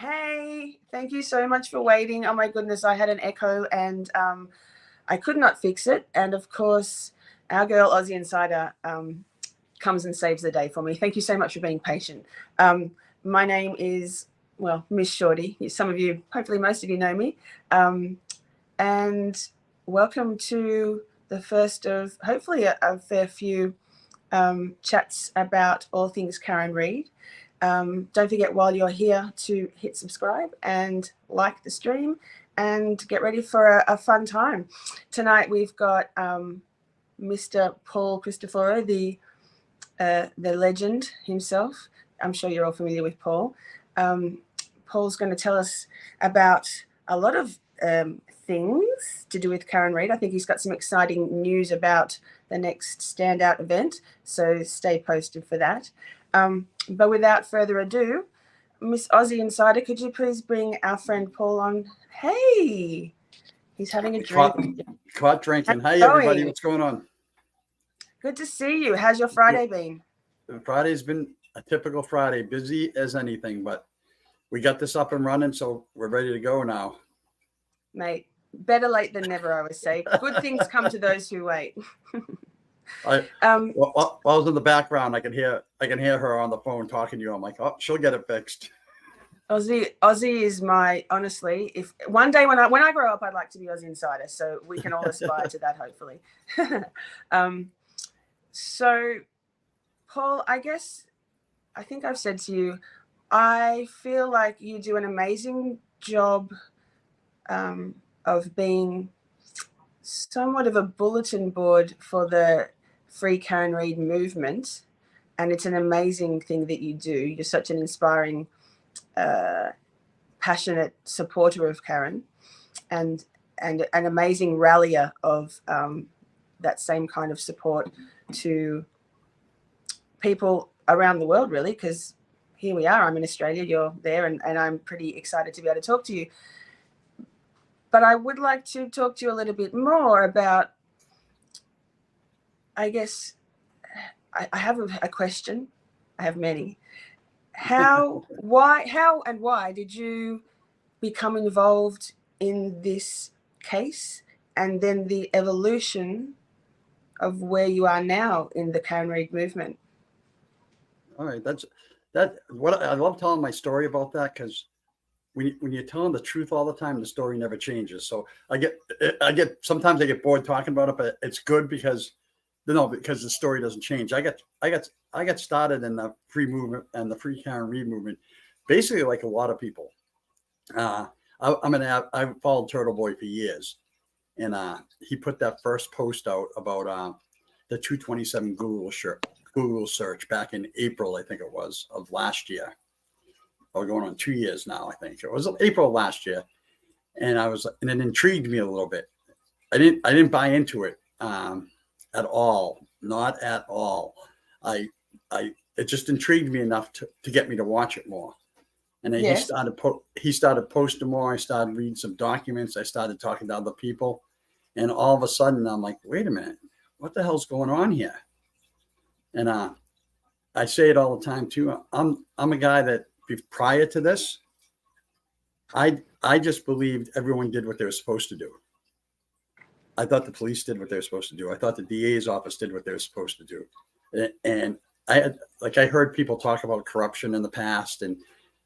Hey, thank you so much for waiting. Oh my goodness, I had an echo and I could not fix it. And of course, our girl Aussie Insider comes and saves the day for me. Thank you so much for being patient. My name is, well, Miss Shorty. Some of you, hopefully most of you know me. And welcome to the first of hopefully a fair few chats about all things Karen Reid. Don't forget while you're here to hit subscribe and like the stream and get ready for a fun time. Tonight we've got Mr. Paul Cristoforo, the legend himself. I'm sure you're all familiar with Paul. Paul's going to tell us about a lot of things to do with Karen Reid. I think he's got some exciting news about the next standout event, so stay posted for that. But without further ado, Miss Aussie Insider, could you please bring our friend Paul on? Hey, he's having a drink. Caught drinking. Hey, everybody. What's going on? Good to see you. How's your Friday been? Friday's been a typical Friday, busy as anything, but we got this up and running, so we're ready to go now. Mate, better late than never, I would say. Good things come to those who wait. While I was in the background, I can hear her on the phone talking to you. I'm like, oh, she'll get it fixed. Aussie is my, honestly, if one day when I grow up, I'd like to be Aussie Insider, so we can all aspire to that, hopefully. So, Paul, I think I've said to you, I feel like you do an amazing job of being somewhat of a bulletin board for the Free Karen Reid movement, and it's an amazing thing that you do. You're such an inspiring, passionate supporter of Karen, and an amazing rallier of that same kind of support to people around the world, really, because here we are. I'm in Australia, you're there, and I'm pretty excited to be able to talk to you. But I would like to talk to you a little bit more about, I guess, I have a question. I have many. How and why did you become involved in this case, and then the evolution of where you are now in the Karen Reid movement? All right, that's what I love telling my story about that, because when you're telling the truth all the time, the story never changes. So sometimes I get bored talking about it, but it's good because the story doesn't change. I got started in the free movement and the Free Karen Reid movement, basically like a lot of people. I followed Turtle Boy for years, and he put that first post out about the 227 Google search back in April, I think it was, of last year. We're going on 2 years now, I think. It was April of last year. And it intrigued me a little bit. I didn't buy into it at all. Not at all. It just intrigued me enough to get me to watch it more. And then yes. he started posting more. I started reading some documents. I started talking to other people. And all of a sudden I'm like, wait a minute, what the hell's going on here? And I say it all the time too. I'm a guy that prior to this, I just believed everyone did what they were supposed to do. I thought the police did what they were supposed to do. I thought the DA's office did what they were supposed to do. And I heard people talk about corruption in the past and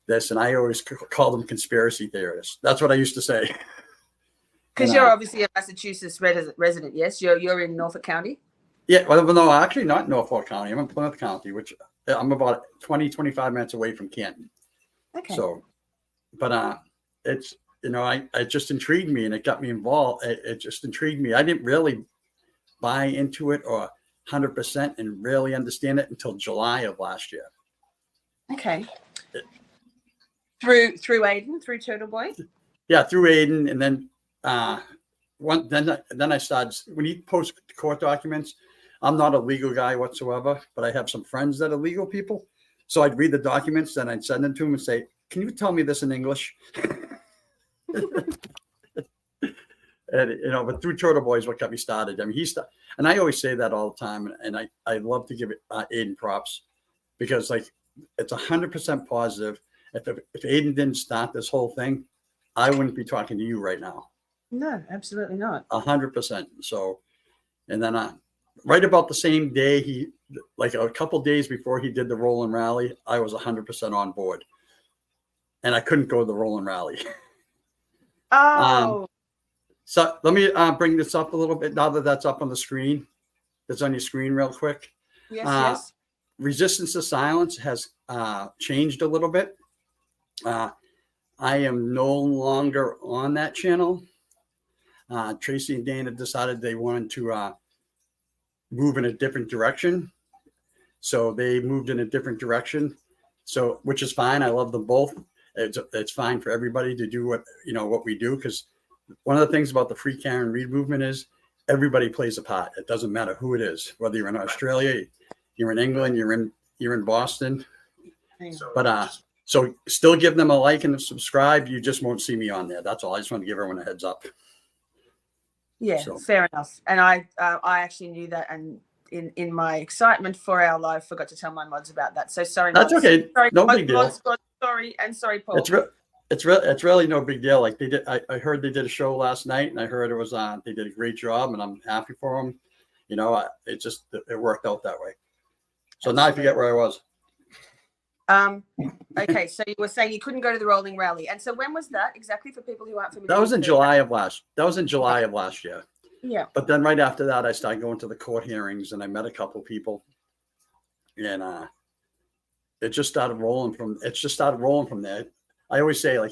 this, and I always call them conspiracy theorists. That's what I used to say. Because you're obviously a Massachusetts resident, yes? You're in Norfolk County? Yeah, well, no, actually not Norfolk County. I'm in Plymouth County, which I'm about 25 minutes away from Canton. Okay. So, but it's, it just intrigued me and it got me involved. It just intrigued me. I didn't really buy into it or 100% and really understand it until July of last year. Okay. Through Aiden, through Turtle Boy? Yeah, through Aiden, and then then I started, when he posts court documents, I'm not a legal guy whatsoever, but I have some friends that are legal people. So I'd read the documents, then I'd send them to him and say, can you tell me this in English? And, but through Turtle Boy is what got me started. I mean, and I always say that all the time. And I love to give Aiden props because it's 100% positive. if Aiden didn't start this whole thing, I wouldn't be talking to you right now. No, absolutely not. 100%. So, and then right about the same day, like a couple days before he did the roll and rally, I was 100% on board, and I couldn't go to the roll and rally. Oh, So let me bring this up a little bit now that that's up on the screen. That's on your screen real quick. yes. Resistance to Silence has changed a little bit. I am no longer on that channel. Tracy and Dana decided they wanted to move in a different direction. So they moved in a different direction. So, which is fine. I love them both. It's fine for everybody to do what we do. Because one of the things about the Free Karen Read movement is everybody plays a part. It doesn't matter who it is, whether you're in Australia, you're in England, you're in Boston. But so still give them a like and a subscribe. You just won't see me on there. That's all. I just want to give everyone a heads up. Yeah, so. Fair enough. And I actually knew that, and in my excitement for our live, forgot to tell my mods about that. So sorry. That's mods. okay. Sorry, no big deal. Mods, sorry, and sorry, Paul. It's really no big deal. Like they did, I heard they did a show last night, and I heard it was they did a great job, and I'm happy for them. It worked out that way. So now I forget where I was. Okay, so you were saying you couldn't go to the rolling rally, and so when was that exactly for people who aren't familiar? That was in July of last year. Yeah. But then right after that, I started going to the court hearings, and I met a couple people, and it just started rolling from there. I always say, like,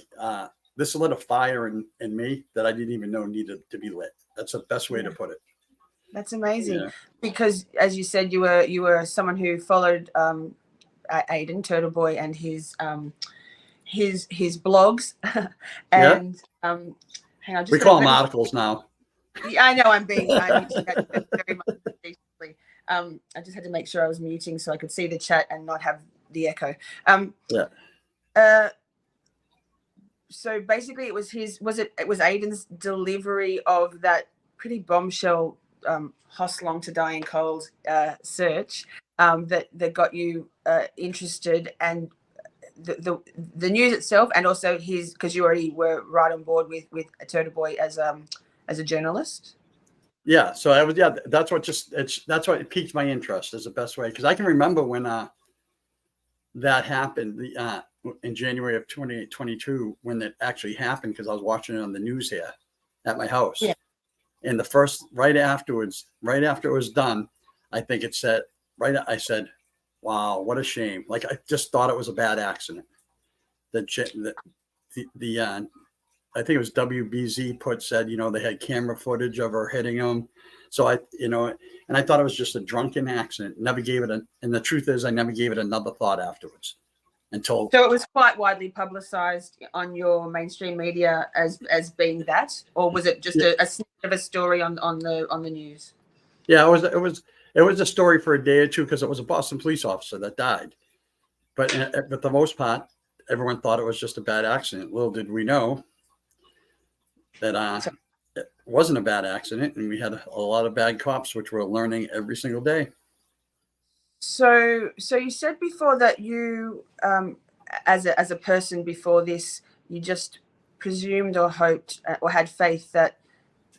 this lit a fire in me that I didn't even know needed to be lit. That's the best way to put it. That's amazing, because as you said, you were someone who followed Aiden Turtle Boy and his blogs, and hang on, we call them articles now. Yeah, I know I'm using that very much facetiously. I just had to make sure I was muting so I could see the chat and not have the echo. So basically, it was Aiden's delivery of that pretty bombshell Hostlong to Die in Cold search that got you interested, and the news itself, and also because you already were right on board with Turtle Boy as a journalist. Yeah, so that's what piqued my interest is the best way, because I can remember when that happened in January of 2022 when it actually happened, because I was watching it on the news here at my house. Yeah. And right after it was done, I think it said, I said, wow, what a shame. Like, I just thought it was a bad accident. I think it was WBZ said, they had camera footage of her hitting him. So and I thought it was just a drunken accident. Never gave it and the truth is I never gave it another thought afterwards until. So it was quite widely publicized on your mainstream media as being that, or was it just a snippet of a story on the news? Yeah, it was a story for a day or two because it was a Boston police officer that died. But for the most part, everyone thought it was just a bad accident. Little did we know that it wasn't a bad accident, and we had a lot of bad cops, which we're learning every single day. So you said before that you, as a person before this, you just presumed or hoped or had faith that,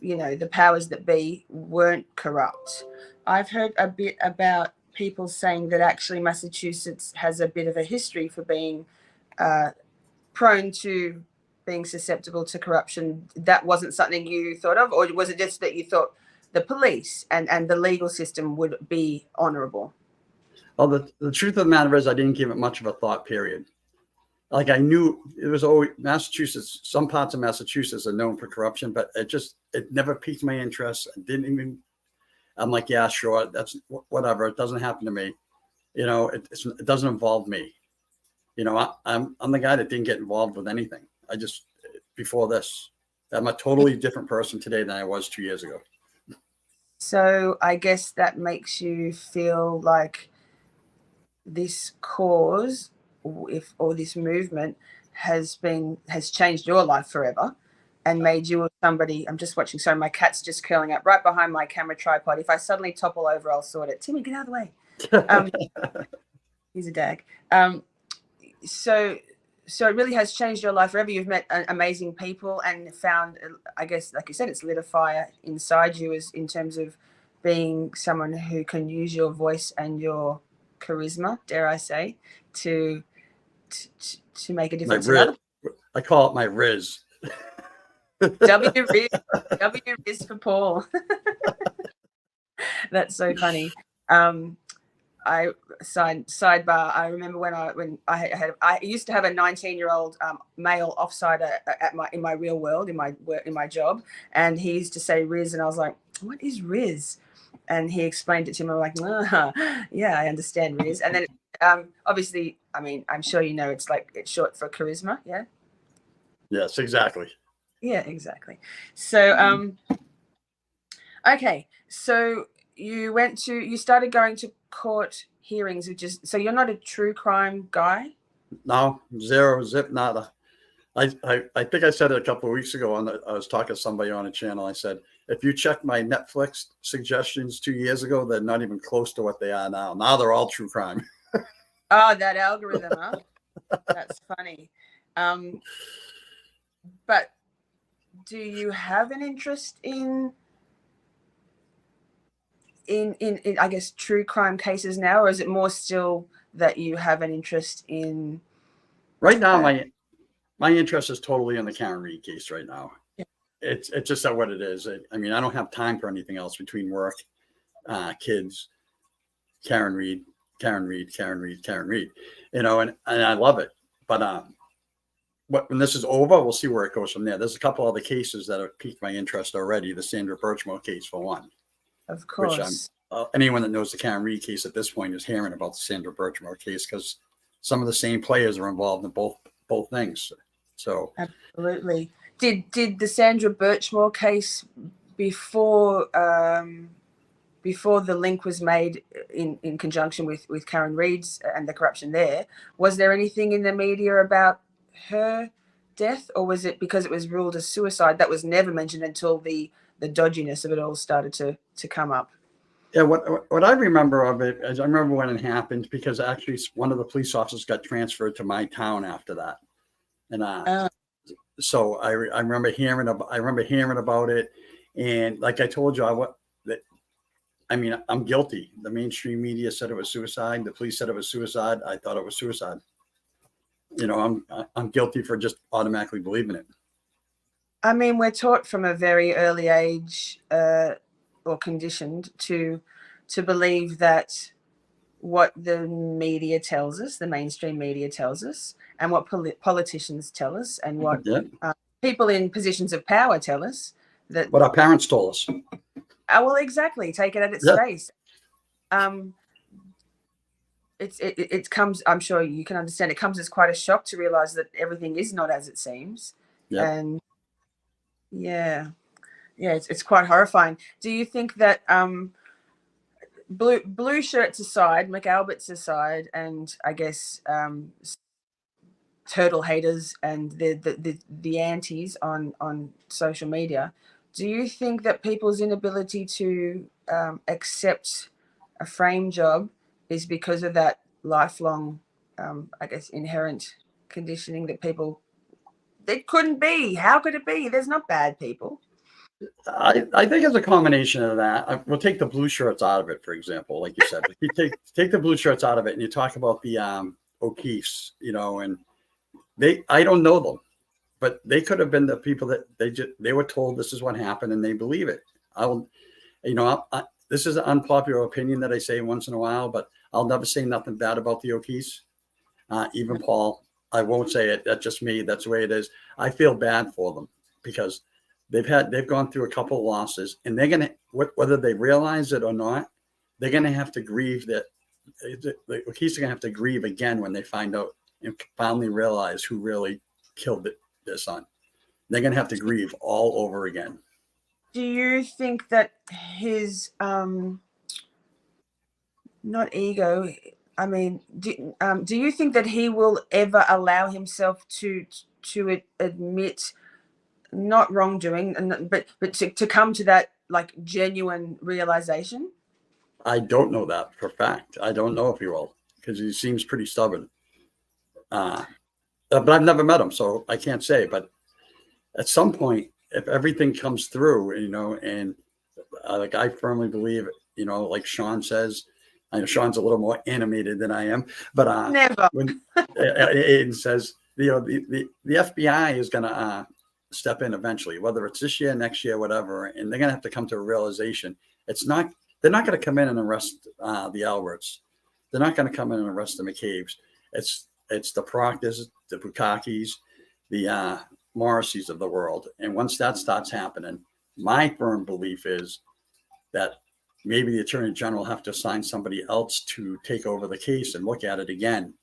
the powers that be weren't corrupt. I've heard a bit about people saying that actually Massachusetts has a bit of a history for being prone to being susceptible to corruption. That wasn't something you thought of, or was it just that you thought the police and the legal system would be honorable? Well, the truth of the matter is I didn't give it much of a thought, period. Like, I knew it was always Massachusetts. Some parts of Massachusetts are known for corruption, but it never piqued my interest. I'm like, yeah, sure. That's whatever. It doesn't happen to me. It doesn't involve me. I'm the guy that didn't get involved with anything. Before this, I'm a totally different person today than I was 2 years ago. So I guess that makes you feel like this cause, or this movement has changed your life forever and made you somebody. I'm just watching. Sorry, my cat's just curling up right behind my camera tripod. If I suddenly topple over, I'll sort it. Timmy, get out of the way. He's a dag. So so it really has changed your life forever. You've met amazing people and found, I guess, like you said, it's lit a fire inside you as in terms of being someone who can use your voice and your charisma, dare I say, to make a difference in other. I call it my Riz. W Riz for Paul. That's so funny. I sidebar. I remember when I used to have a 19-year-old male offsider in my real world, in my job, and he used to say Riz, and I was like, "What is Riz?" And he explained it to me. I'm like, "Yeah, I understand Riz." And then obviously, I mean, I'm sure you know, it's short for charisma. Yeah. Yes, exactly. Yeah, exactly. So okay, so you started going to court hearings, so you're not a true crime guy? No, zero, zip, nada. I think I said it a couple of weeks ago I was talking to somebody on a channel. I said, if you check my Netflix suggestions 2 years ago, they're not even close to what they are now. Now they're all true crime. Oh, that algorithm, huh? That's funny. But do you have an interest in I guess true crime cases now, or is it more still that you have an interest in? Right now, my interest is totally in the Karen Reed case right now. Yeah. It's just not what it is. I mean, I don't have time for anything else between work, kids, Karen Reed, you know, and I love it. But when this is over, we'll see where it goes from there. There's a couple other cases that have piqued my interest already. The Sandra Birchmore case, for one. Of course. Which anyone that knows the Karen Reed case at this point is hearing about the Sandra Birchmore case because some of the same players are involved in both things. So absolutely. Did the Sandra Birchmore case before the link was made in conjunction with Karen Reed's and the corruption there, was there anything in the media about her death, or was it because it was ruled as suicide that was never mentioned until the dodginess of it all started to come up? Yeah, what I remember of it is I remember when it happened because actually one of the police officers got transferred to my town after that, and so I remember hearing about it, and like I told you, I'm guilty. The mainstream media said it was suicide. The police said it was suicide. I thought it was suicide. You know, I'm guilty for just automatically believing it. I mean, we're taught from a very early age, or conditioned to believe that what the media tells us, the mainstream media tells us, and what politicians tell us, and what people in positions of power tell us, that what our parents told us. Well, exactly. Take it at its face. It comes. I'm sure you can understand. It comes as quite a shock to realize that everything is not as it seems. Yep. And yeah, it's quite horrifying. Do you think that blue shirts aside, McAlbert's aside, and I guess turtle haters and the antis on social media, do you think that people's inability to accept a frame job is because of that lifelong, I guess, inherent conditioning that people, it couldn't be? How could it be? There's not bad people. I think it's a combination of that. We'll take the blue shirts out of it, for example, like you said. You take the blue shirts out of it, and you talk about the O'Keefes, you know, and I don't know them, but they could have been the people that they were told this is what happened, and they believe it. This is an unpopular opinion that I say once in a while, but I'll never say nothing bad about the O'Keefes. Even Paul, I won't say it. That's just me. That's the way it is. I feel bad for them because they've gone through a couple of losses, and they're gonna, whether they realize it or not, they're gonna have to grieve that. The O'Keefes are gonna have to grieve again when they find out and finally realize who really killed their son. They're gonna have to grieve all over again. Do you think that his not ego? I mean, do you think that he will ever allow himself to admit not wrongdoing, but to come to that like genuine realization? I don't know that for a fact. I don't know if he will, because he seems pretty stubborn. but I've never met him, so I can't say. But at some point, if everything comes through, and like I firmly believe, like Sean says, I know Sean's a little more animated than I am, but Never. when it says, the FBI is going to step in eventually, whether it's this year, next year, whatever, and they're going to have to come to a realization. They're not going to come in and arrest the Alberts. They're not going to come in and arrest the McCabe's. It's the Proctors, the Bukakis, the Morrisseys of the world. And once that starts happening, my firm belief is that maybe the Attorney General will have to assign somebody else to take over the case and look at it again.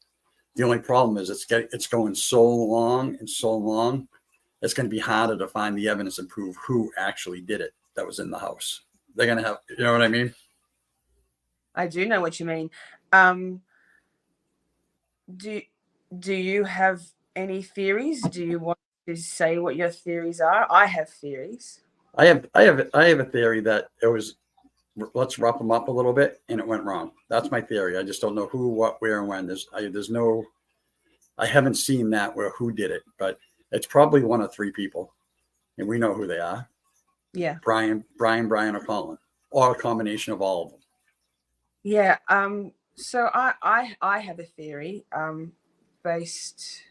The only problem is it's going so long, it's going to be harder to find the evidence and prove who actually did it that was in the house. They're going to have, you know what I mean? I do know what you mean. Do you have any theories? Do you want to say what your theories are? I have theories. I have a theory that it was, let's rough them up a little bit, and it went wrong. That's my theory. I just don't know who, what, where, and when. I haven't seen that where who did it, but it's probably one of three people, and we know who they are. Yeah. Brian, or Colin, or a combination of all of them. Yeah. So I have a theory based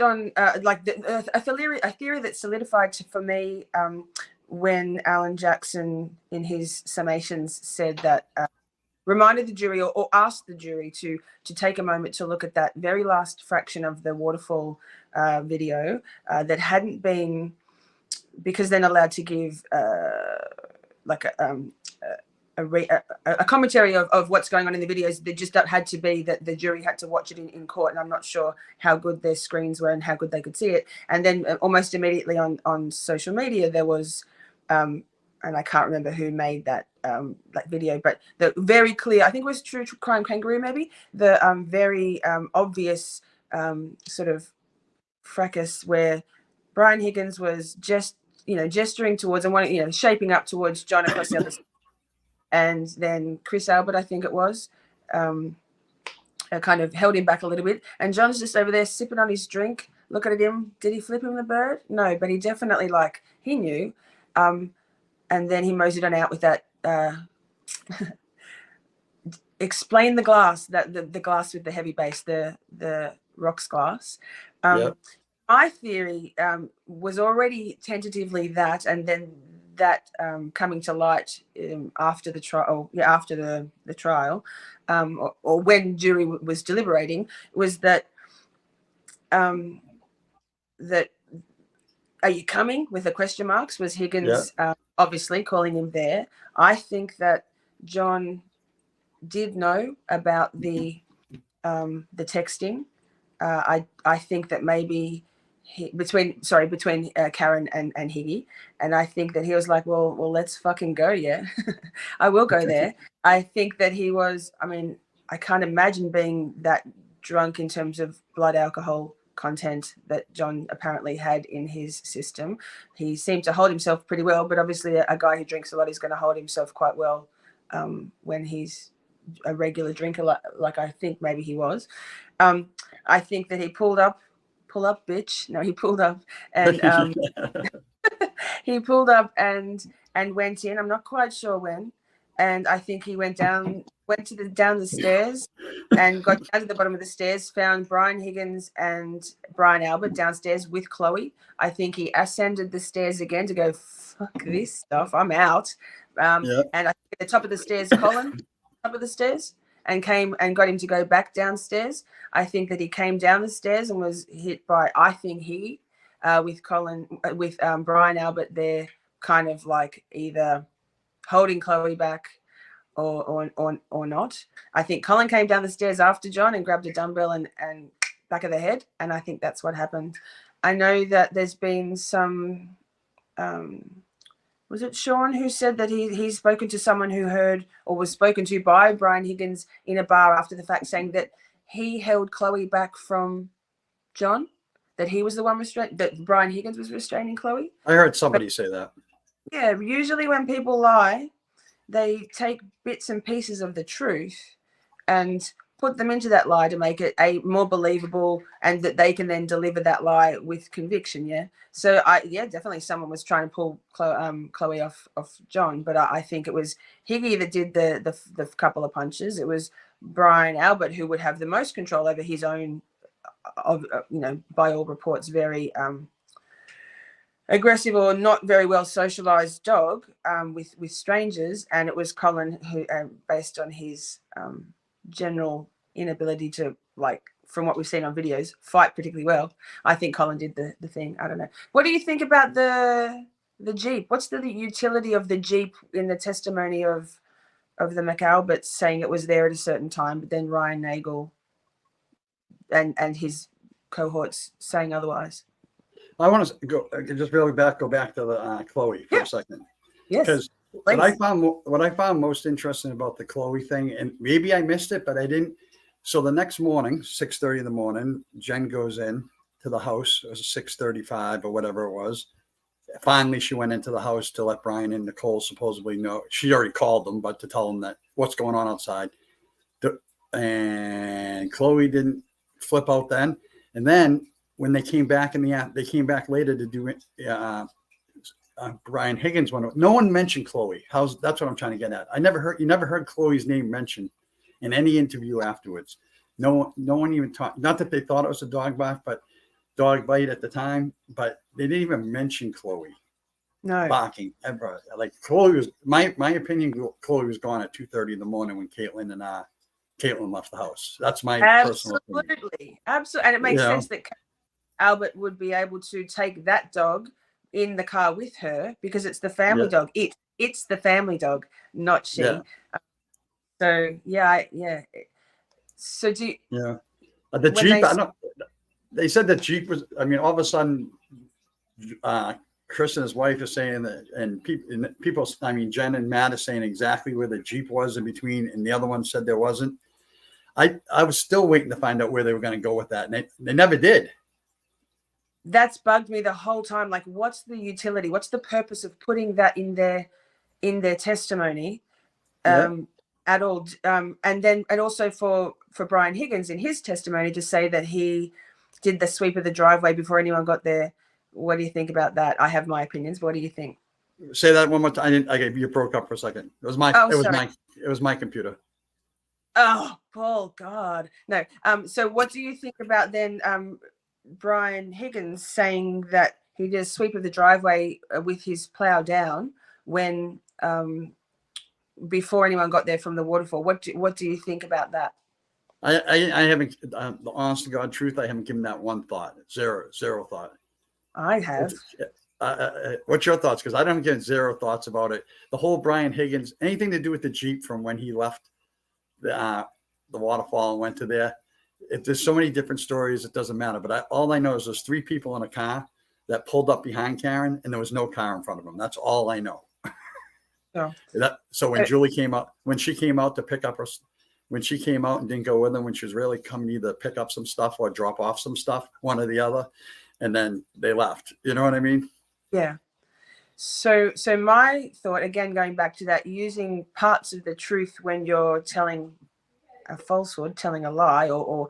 on like a theory that solidified for me when Alan Jackson in his summations said that reminded the jury or asked the jury to take a moment to look at that very last fraction of the waterfall video that hadn't been, because they're not allowed to give like a commentary of what's going on in the videos. They just had to be that the jury had to watch it in court, and I'm not sure how good their screens were and how good they could see it. And then almost immediately on social media there was and I can't remember who made that video, but the very clear, I think it was True Crime Kangaroo maybe, the very obvious sort of fracas where Brian Higgins was just gesturing towards and shaping up towards John across the other side. And then Chris Albert, I think it was, kind of held him back a little bit. And John's just over there sipping on his drink, looking at him. Did he flip him the bird? No, but he definitely, he knew. And then he moseyed on out with that, explain the glass, that the glass with the heavy base, the rocks glass. Yep. My theory was already tentatively that, and then that coming to light after the trial, the trial, or when jury was deliberating, was that that are you coming with the question marks was Higgins obviously calling him there. I think that John did know about the texting. I think that maybe between Karen and Higgy, and I think that he was like, well, let's fucking go, yeah. I will go there. I think that he was, I can't imagine being that drunk in terms of blood alcohol content that John apparently had in his system. He seemed to hold himself pretty well, but obviously a guy who drinks a lot is going to hold himself quite well when he's a regular drinker, like I think maybe he was. I think that he pull up, bitch. No, he pulled up and he pulled up and went in. I'm not quite sure when. And I think he went down the stairs and got down to the bottom of the stairs, found Brian Higgins and Brian Albert downstairs with Chloe. I think he ascended the stairs again to go, fuck this stuff, I'm out. And I think at the top of the stairs, Colin, top of the stairs, and came and got him to go back downstairs. I think that he came down the stairs and was hit by, I think he, with Brian Albert there, kind of like either holding Chloe back or not. I think Colin came down the stairs after John and grabbed a dumbbell and back of the head, and I think that's what happened. I know that there's been some, was it Sean who said that he's spoken to someone who heard or was spoken to by Brian Higgins in a bar after the fact, saying that he held Chloe back from John, that he was the one that Brian Higgins was restraining Chloe? I heard somebody say that. Yeah, usually when people lie, they take bits and pieces of the truth and put them into that lie to make it more believable, and that they can then deliver that lie with conviction. Yeah. So definitely someone was trying to pull Chloe off John, but I think it was Higgy that did the couple of punches. It was Brian Albert who would have the most control over his own, by all reports, very aggressive or not very well socialized dog with strangers, and it was Colin who, based on his general inability to, like, from what we've seen on videos, fight particularly well. I think Colin did the thing. I don't know. What do you think about the Jeep? What's the utility of the Jeep in the testimony of the McAlberts saying it was there at a certain time, but then Ryan Nagel and his cohorts saying otherwise? I want to go back to the Chloe for a second. Yes. Because what I found most interesting about the Chloe thing, and maybe I missed it, but I didn't. So the next morning, 6:30 in the morning, Jen goes in to the house. It was 6:35 or whatever it was. Finally, she went into the house to let Brian and Nicole supposedly know. She already called them, but to tell them that what's going on outside. And Chloe didn't flip out then. And then when they came back they came back later to do it. Brian Higgins one. No one mentioned Chloe. That's what I'm trying to get at. You never heard Chloe's name mentioned in any interview afterwards. No one even talked. Not that they thought it was a dog bite at the time, but they didn't even mention Chloe. No. Barking ever. Like Chloe was my opinion. Chloe was gone at 2:30 in the morning when Caitlin left the house. That's my personal opinion. Absolutely. And it makes sense that Albert would be able to take that dog in the car with her because it's the family dog. It's the family dog, not she. Yeah. So So do you, the Jeep? They said that Jeep was. I mean, all of a sudden, Chris and his wife are saying that, and people. I mean, Jen and Matt are saying exactly where the Jeep was in between, and the other one said there wasn't. I was still waiting to find out where they were going to go with that, and they never did. That's bugged me the whole time. Like, what's the utility? What's the purpose of putting that in their testimony at all? And also for Brian Higgins in his testimony to say that he did the sweep of the driveway before anyone got there. What do you think about that? I have my opinions. What do you think? Say that one more time. You broke up for a second. It was my computer. Oh, Paul, God. No. So what do you think about then Brian Higgins saying that he did a sweep of the driveway with his plow down when before anyone got there from the waterfall? What do you think about that? I haven't, the honest to God truth, I haven't given that one thought. Zero thought. I have. What's your thoughts? Because I don't get zero thoughts about it. The whole Brian Higgins, anything to do with the Jeep from when he left the waterfall and went to there. There's so many different stories. It doesn't matter. But all I know is there's 3 people in a car that pulled up behind Karen, and there was no car in front of them. That's all I know. So when Julie came out, when she came out to pick up her, when she came out and didn't go with them, when she was really coming to either pick up some stuff or drop off some stuff, one or the other, and then they left. You know what I mean? Yeah. So my thought, again, going back to that, using parts of the truth when you're telling a falsehood, telling a lie, or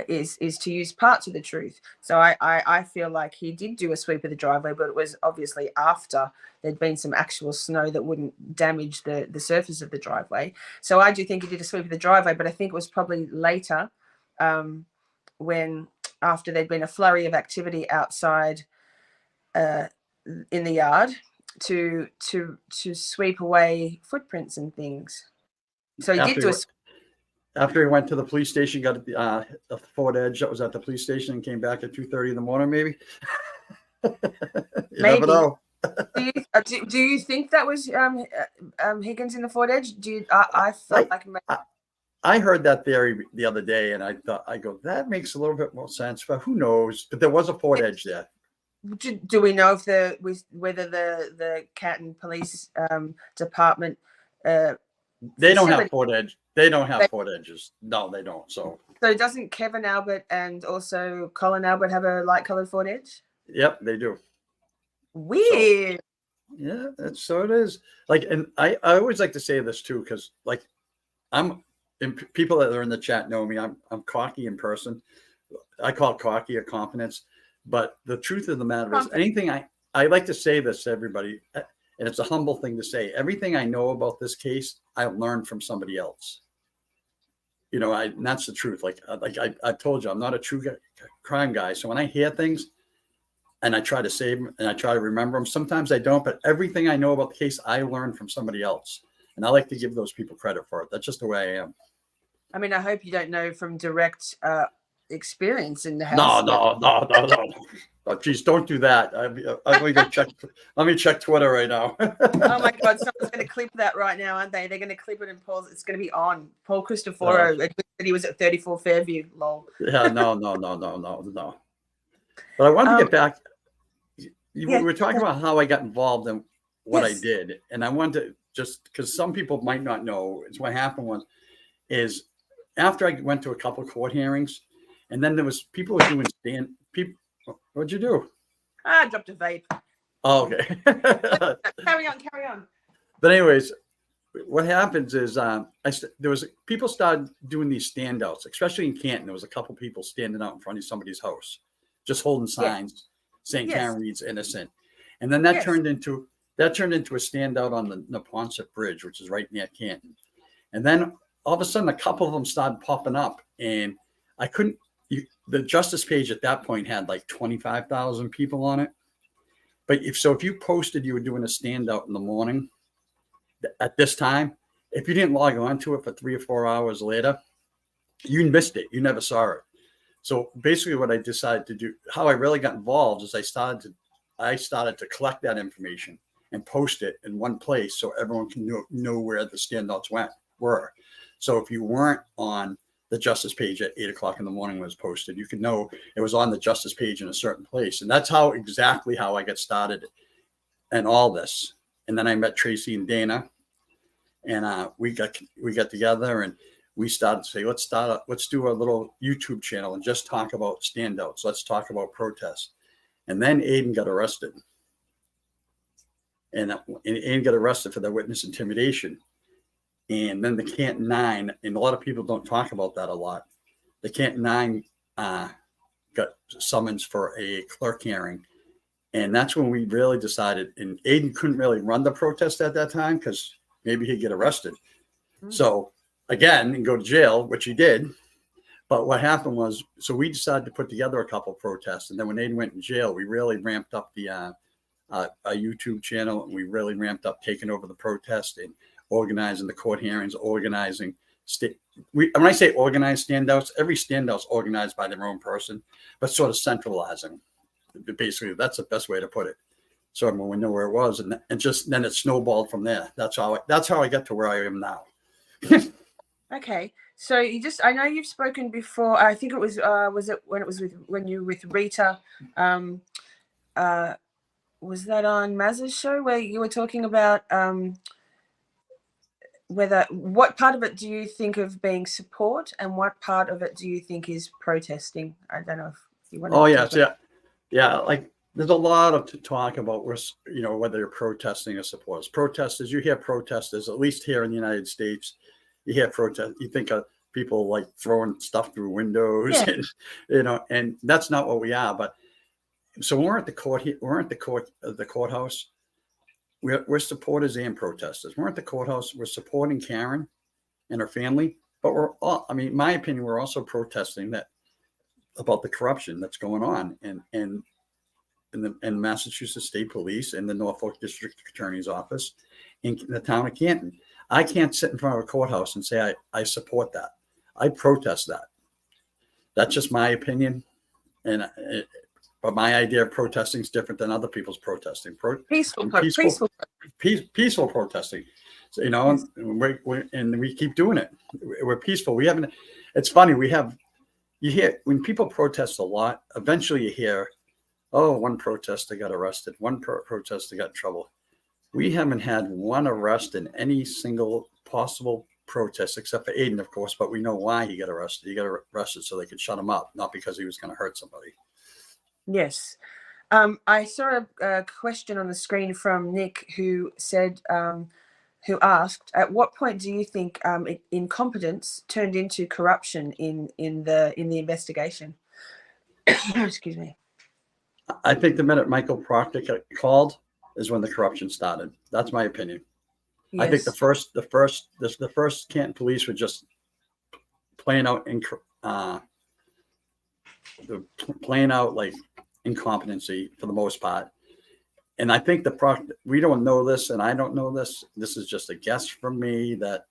is to use parts of the truth. So I feel like he did do a sweep of the driveway, but it was obviously after there'd been some actual snow that wouldn't damage the surface of the driveway. So I do think he did a sweep of the driveway, but I think it was probably later when after there'd been a flurry of activity outside in the yard to sweep away footprints and things. So he did do after he went to the police station, got a Ford Edge that was at the police station and came back at 2:30 in the morning, maybe. Maybe. Never know. Do you think that was Higgins in the Ford Edge? I felt like I heard that theory the other day, and I go, that makes a little bit more sense, but who knows? But there was a Ford Edge there. Do we know if whether the Canton Police Department they don't have Ford Edge. They don't have Ford Edges. No, they don't. So doesn't Kevin Albert and also Colin Albert have a light colored Ford Edge? Yep, they do. Weird. So it is. Like, and I always like to say this too, because like I'm and people that are in the chat know me. I'm cocky in person. I call it cocky or confidence. But the truth of the matter is, anything I like to say this to everybody, and it's a humble thing to say. Everything I know about this case, I learned from somebody else. You know, and that's the truth. Like I told you, I'm not a true crime guy. So when I hear things and I try to save them and I try to remember them, sometimes I don't. But everything I know about the case, I learned from somebody else. And I like to give those people credit for it. That's just the way I am. I mean, I hope you don't know from direct experience in the house. No. Oh, geez, don't do that. I'm going to go check. Let me check Twitter right now. Oh my God, someone's going to clip that right now, aren't they? They're going to clip it and Paul. It's going to be on. Paul Cristoforo said he was at 34 Fairview. Lol. Yeah, no. But I wanted to get back. We were talking about how I got involved in what I did, and I wanted to just because some people might not know. It's what happened is after I went to a couple of court hearings, and then there was people who were doing What'd you do? I dropped a vape. Oh, okay. Carry on. But anyways, what happens is people started doing these standouts, especially in Canton. There was a couple people standing out in front of somebody's house, just holding signs saying Karen Reed's innocent. And then that turned into a standout on the Neponset Bridge, which is right near Canton. And then all of a sudden, a couple of them started popping up, and I couldn't. The justice page at that point had like 25,000 people on it. But if you posted you were doing a standout in the morning at this time, if you didn't log on to it for 3 or 4 hours later, you missed it. You never saw it. So basically what I decided to do, how I really got involved is I started to collect that information and post it in one place so everyone can know where the standouts were. So if you weren't on the justice page at 8 o'clock in the morning was posted, you could know it was on the justice page in a certain place. And that's exactly how I got started and all this. And then I met Tracy and Dana, and we got together and we started to say, let's do a little YouTube channel and just talk about standouts. Let's talk about protests. And then Aiden got arrested. And Aiden got arrested for the witness intimidation. And then the Canton 9, and a lot of people don't talk about that a lot. The Canton 9 got summons for a clerk hearing. And that's when we really decided, and Aiden couldn't really run the protest at that time because maybe he'd get arrested. Mm-hmm. So again, and go to jail, which he did. But what happened was, so we decided to put together a couple of protests. And then when Aiden went in jail, we really ramped up the YouTube channel, and we really ramped up taking over the protest and organizing the court hearings, organizing when I say organized standouts, every standout's organized by their own person, but sort of centralizing. Basically, that's the best way to put it. So everyone would know where it was, and just then it snowballed from there. That's how I got to where I am now. Okay, so I know you've spoken before. I think it was it when you were with Rita? Was that on Maz's show where you were talking about what part of it do you think of being support and what part of it do you think is protesting? I don't know if you want to. Oh, yes. Yeah. Like there's a lot to talk about whether you're protesting or supporters. Protesters, you hear protesters, at least here in the United States, you hear protest, you think of people like throwing stuff through windows, and that's not what we are. But so when we're at the courthouse. We're supporters and protesters. We're at the courthouse. We're supporting Karen and her family, but in my opinion, we're also protesting about the corruption that's going on in the Massachusetts State Police and the Norfolk District Attorney's Office in the town of Canton. I can't sit in front of a courthouse and say I support that. I protest that. That's just my opinion, but my idea of protesting is different than other people's protesting. Peaceful protesting. So, and we keep doing it. We're peaceful. It's funny. You hear when people protest a lot, eventually you hear, oh, one protester got arrested. One protester got in trouble. We haven't had one arrest in any single possible protest, except for Aiden, of course, but we know why he got arrested. He got arrested so they could shut him up, not because he was going to hurt somebody. Yes. I saw a question on the screen from Nick who said who asked, "At what point do you think incompetence turned into corruption in the investigation?" Excuse me. I think the minute Michael Proctor got called is when the corruption started. That's my opinion. I think the Yes. first Canton police were just playing out like incompetency for the most part. And I think we don't know this, and I don't know this. This is just a guess from me that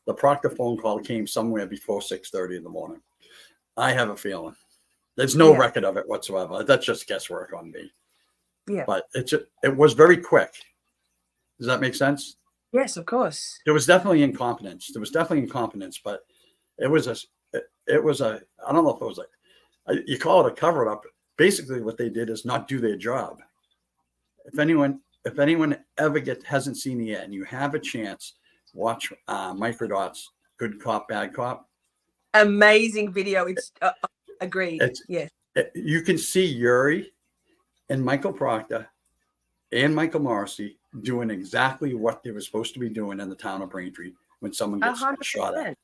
the Proctor phone call came somewhere before 6:30 in the morning. I have a feeling. There's no Yeah. record of it whatsoever. That's just guesswork on me. Yeah. But it was very quick. Does that make sense? Yes, of course. There was definitely incompetence. But it was a I don't know if it was you call it a cover up. Basically, what they did is not do their job. If anyone ever hasn't seen it yet, and you have a chance, watch Microdot's Good Cop, Bad Cop. Amazing video. It's agreed. Yes. You can see Yuri and Michael Proctor and Michael Morrissey doing exactly what they were supposed to be doing in the town of Braintree when someone gets 100%. shot at.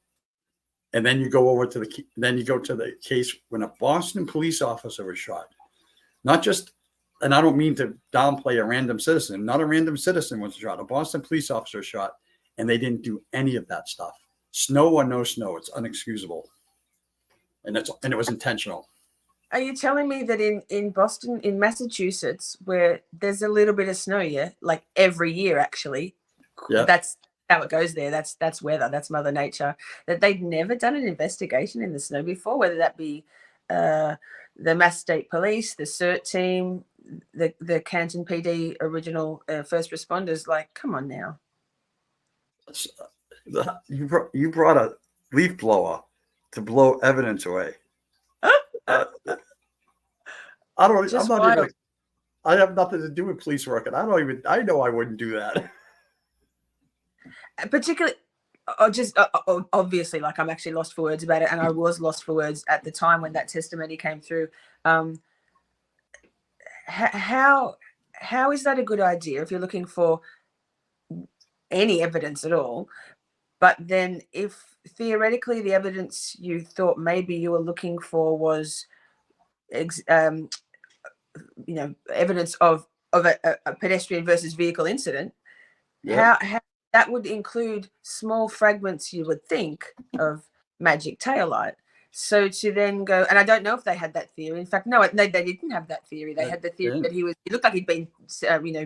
And then you go to the case when a Boston police officer was shot. Not just, and I don't mean to downplay a random citizen. Not a random citizen was shot. A Boston police officer was shot, and they didn't do any of that stuff. Snow or no snow, it's unexcusable. And it was intentional. Are you telling me that in Boston, in Massachusetts, where there's a little bit of snow, like every year actually, Yeah. That's how it goes there. That's weather. That's Mother Nature. That they'd never done an investigation in the snow before, whether that be the Mass State Police, the CERT team, the Canton PD original first responders. Like, come on now. You brought a leaf blower to blow evidence away. I have nothing to do with police work, and I know I wouldn't do that. Particularly, obviously, like I'm actually lost for words about it, and I was lost for words at the time when that testimony came through. How is that a good idea if you're looking for any evidence at all? But then, if theoretically the evidence you thought maybe you were looking for was, evidence of a pedestrian versus vehicle incident, how that would include small fragments, you would think, of magic taillight. So to then go, and I don't know if they had that theory. In fact, no, they didn't have that theory. They had the theory that he looked like he'd been,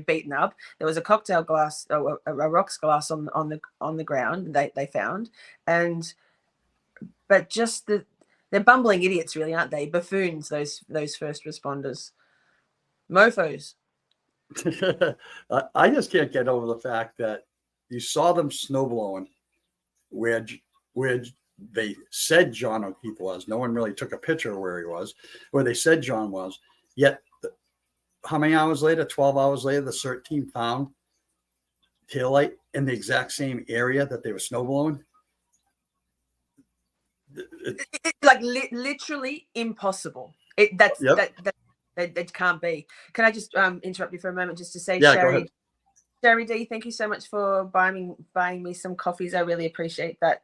beaten up. There was a cocktail glass, or a rocks glass on the ground. They found, but just they're bumbling idiots, really, aren't they? Buffoons, those first responders, mofos. I just can't get over the fact that you saw them snowblowing where they said John O'Keefe was. No one really took a picture of where he was, where they said John was. Yet, how many hours later? 12 hours later, the CERT team found taillight in the exact same area that they were snowblowing. Like literally impossible. That can't be. Can I just interrupt you for a moment just to say, Sherry D, thank you so much for buying me some coffees. I really appreciate that.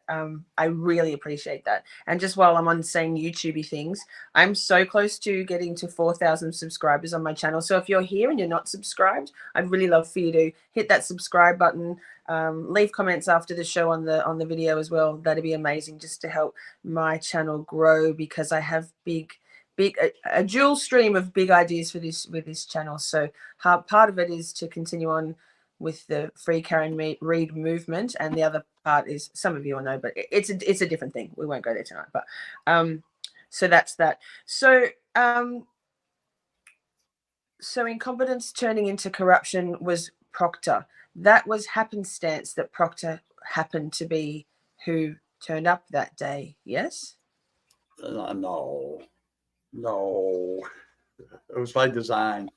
And just while I'm on saying YouTubey things, I'm so close to getting to 4,000 subscribers on my channel. So if you're here and you're not subscribed, I'd really love for you to hit that subscribe button. Leave comments after the show on the video as well. That'd be amazing, just to help my channel grow, because I have a dual stream of big ideas with this channel. So part of it is to continue on with the Free Karen Reid movement, and the other part is, some of you will know, but it's a different thing. We won't go there tonight. But so that's that. So incompetence turning into corruption was Proctor. That was happenstance that Proctor happened to be who turned up that day. Yes. No, it was by design.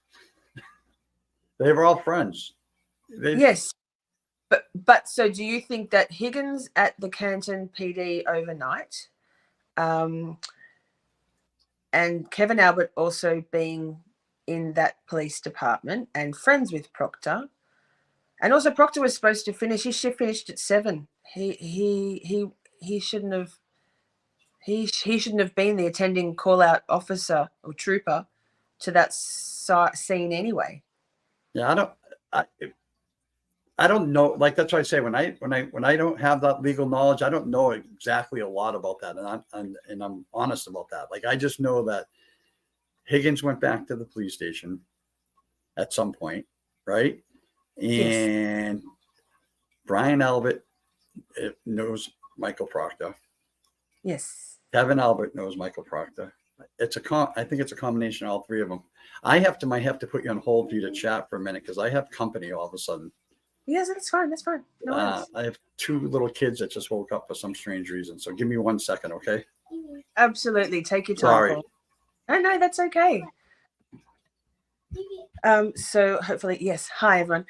They were all friends. Yes, but so do you think that Higgins at the Canton PD overnight, and Kevin Albert also being in that police department and friends with Proctor, And also Proctor was supposed to finish. His shift finished at 7. He shouldn't have. He shouldn't have been the attending call-out officer or trooper to that scene anyway. Yeah, I don't know. Like, that's why I say when I don't have that legal knowledge, I don't know exactly a lot about that, and I'm honest about that. Like, I just know that Higgins went back to the police station at some point, right? And yes. Brian Albert knows Michael Proctor. Yes. Kevin Albert knows Michael Proctor. I think it's a combination of all three of them. I might have to put you on hold for you to chat for a minute because I have company all of a sudden. Yes, that's fine. That's fine. No worries. I have 2 little kids that just woke up for some strange reason. So give me 1 second, okay? Absolutely. Take your time. Sorry. Paul. No, that's okay. So hopefully, yes. Hi, everyone.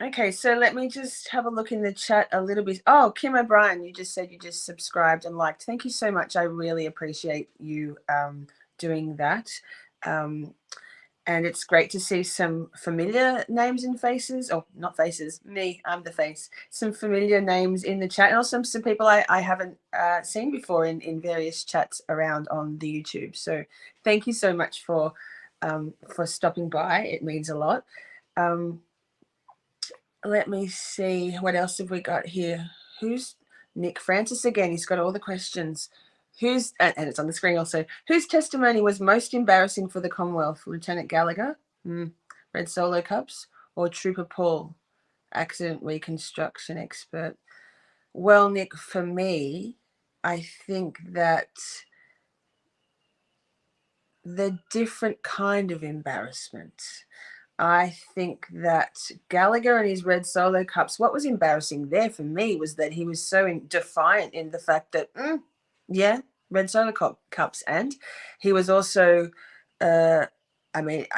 Okay, so let me just have a look in the chat a little bit. Oh, Kim O'Brien, you just said you just subscribed and liked. Thank you so much. I really appreciate you doing that. And it's great to see some familiar names and faces. Oh, not faces. Me, I'm the face. Some familiar names in the chat, and also some people I haven't seen before in various chats around on the YouTube. So thank you so much for stopping by. It means a lot. Let me see. What else have we got here? Who's Nick Francis again? He's got all the questions. And it's on the screen also. Whose testimony was most embarrassing for the Commonwealth? Lieutenant Gallagher, Red Solo Cups, or Trooper Paul, accident reconstruction expert? Well, Nick, for me, I think that the different kind of embarrassment. I think that Gallagher and his Red Solo Cups, what was embarrassing there for me was that he was so defiant in the fact that, Red Solo Cups. And he was also, I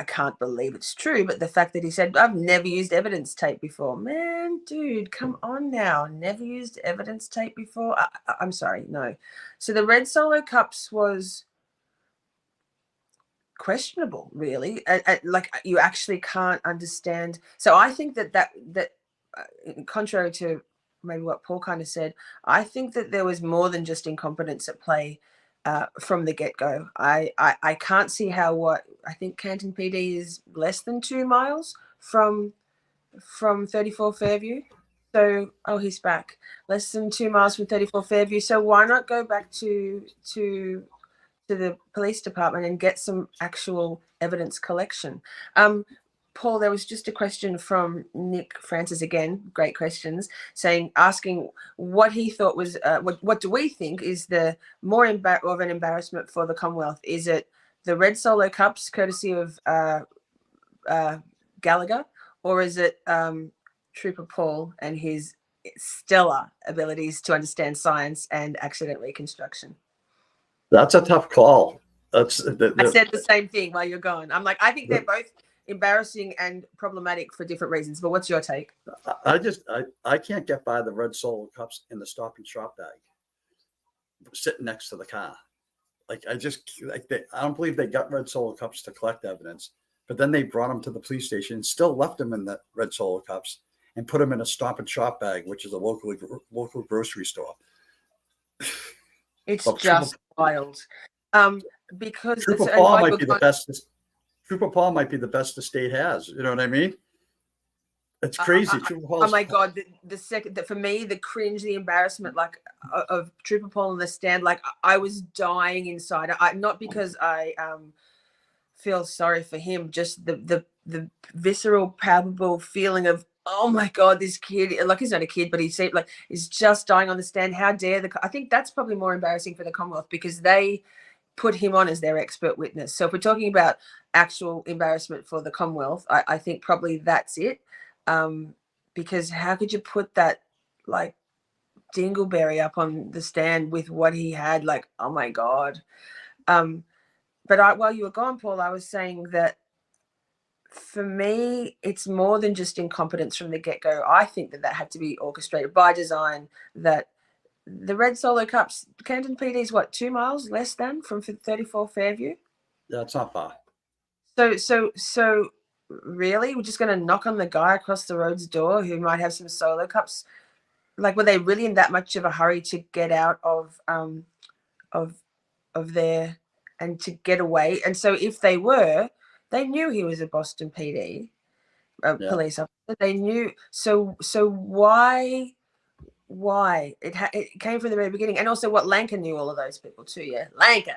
can't believe it's true, but the fact that he said, I've never used evidence tape before. Man, dude, come on now. Never used evidence tape before? I'm sorry, no. So the Red Solo Cups was questionable, really. Like, you actually can't understand. So I think that contrary to maybe what Paul kind of said, I think that there was more than just incompetence at play from the get-go. I can't see how I think Canton PD is less than 2 miles from 34 Fairview. So, he's back. Less than 2 miles from 34 Fairview. So why not go back to the police department and get some actual evidence collection? Paul, there was just a question from Nick Francis again, great questions, asking what he thought was, what do we think is the more of an embarrassment for the Commonwealth? Is it the Red Solo Cups, courtesy of Gallagher, or is it Trooper Paul and his stellar abilities to understand science and accident reconstruction? That's a tough call. I said the same thing while you're gone. I'm like, I think they're both embarrassing and problematic for different reasons. But what's your take? I can't get by the Red Solo Cups in the Stop and Shop bag, sitting next to the car. Like, I don't believe they got Red Solo Cups to collect evidence, but then they brought them to the police station and still left them in the Red Solo Cups and put them in a Stop and Shop bag, which is a local grocery store. It's just wild. Because Trooper Paul might be the best. Trooper Paul might be the best the state has. You know what I mean? It's crazy. Oh my God! For me, the cringe, the embarrassment, like of Trooper Paul on the stand, like I was dying inside. Not because I feel sorry for him, just the visceral, palpable feeling of, oh my God, this kid, like, he's not a kid, but he seemed like he's just dying on the stand. How dare I think that's probably more embarrassing for the Commonwealth because they put him on as their expert witness. So if we're talking about actual embarrassment for the Commonwealth, I think probably that's it. Because how could you put that, like, dingleberry up on the stand with what he had? Like, oh my God. But while you were gone, Paul, I was saying that for me, it's more than just incompetence from the get-go. I think that had to be orchestrated by design, that the Red Solo Cups, Canton PD is 2 miles less than from 34 Fairview? Yeah, it's not far. So really? We're just going to knock on the guy across the road's door who might have some solo cups? Like, were they really in that much of a hurry to get out of there and to get away? And so if they were, they knew he was a Boston PD police officer. They knew. So why it came from the very beginning? And also, what Lanka knew all of those people too. Yeah, Lank.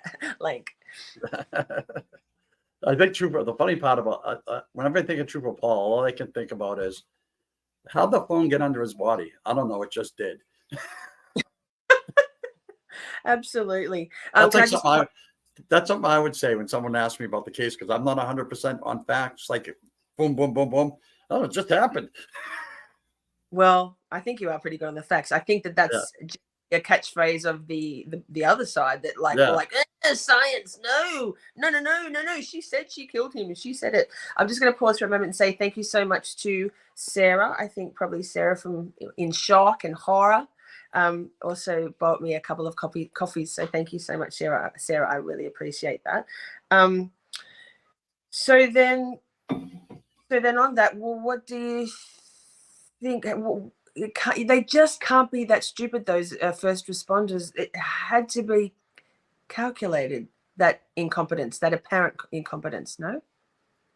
I think Trooper. The funny part about whenever I think of Trooper Paul, all I can think about is how'd the phone get under his body? I don't know. It just did. Absolutely. That's like that's something I would say when someone asks me about the case, because I'm not 100% on facts. Like, boom, boom, boom, boom. Oh, it just happened. Well, I think you are pretty good on the facts. I think that's a catchphrase of the other side that like science. No. She said she killed him. She said it. I'm just going to pause for a moment and say thank you so much to Sarah. I think probably Sarah from In Shock and Horror. Also bought me a couple of coffees. So thank you so much, Sarah. I really appreciate that. So then on that, well, what do you think? Well, they just can't be that stupid, those first responders. It had to be calculated, that incompetence, that apparent incompetence. No?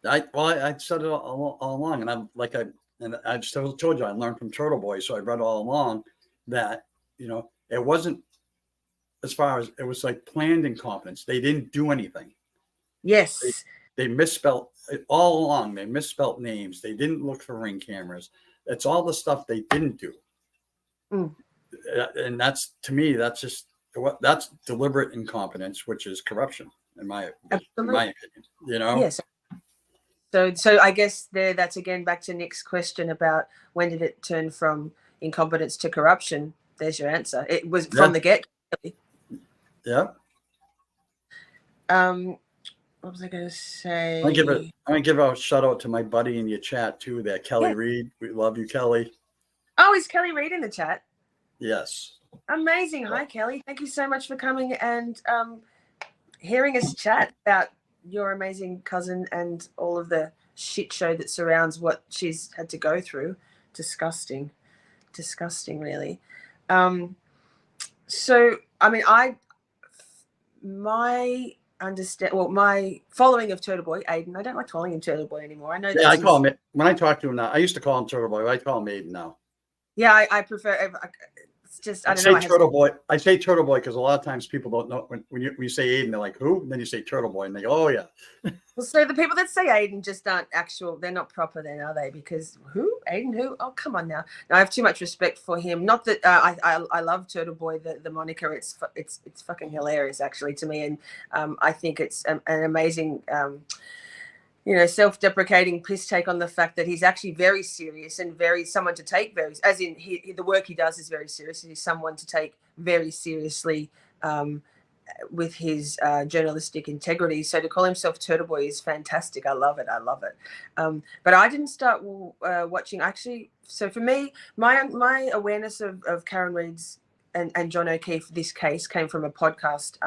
I said it all along, and I've still told you I learned from Turtle Boy, so I read all along that it wasn't, as far as it was, like planned incompetence. They didn't do anything. Yes. They misspelled all along. They misspelled names. They didn't look for ring cameras. It's all the stuff they didn't do. And that's, to me, that's deliberate incompetence, which is corruption, in my opinion. Yes. So I guess that's again back to Nick's question about when did it turn from incompetence to corruption. There's your answer. It was from the get. Yeah. What was I going to say? I'm gonna give a shout out to my buddy in your chat too, there, Kelly Reed. We love you, Kelly. Oh, is Kelly Reed in the chat? Yes. Amazing. Hi, Kelly. Thank you so much for coming and hearing us chat about your amazing cousin and all of the shit show that surrounds what she's had to go through. Disgusting, really. So, I mean, my following of Turtle Boy, Aiden, I don't like calling him Turtle Boy anymore. I know. Yeah, I call him it. When I talk to him now, I used to call him Turtle Boy. I call him Aiden now. Yeah, I prefer. It's just, I don't know. Turtle Boy. I say Turtle Boy because a lot of times people don't know when you say Aiden, they're like, who? And then you say Turtle Boy, and they go, oh yeah. Well, so the people that say Aiden just aren't actual. They're not proper then, are they? Because who? Aiden who? Oh, come on now. No, I have too much respect for him. Not that I love Turtle Boy, the moniker. It's fucking hilarious actually to me, and I think it's an amazing. Self-deprecating piss take on the fact that he's actually very serious and someone to take very, as in the work he does is very serious. He's someone to take very seriously with his journalistic integrity. So to call himself Turtle Boy is fantastic. I love it. But I didn't start watching actually. So for me, my awareness of Karen Reed's and John O'Keefe, this case came from a podcast.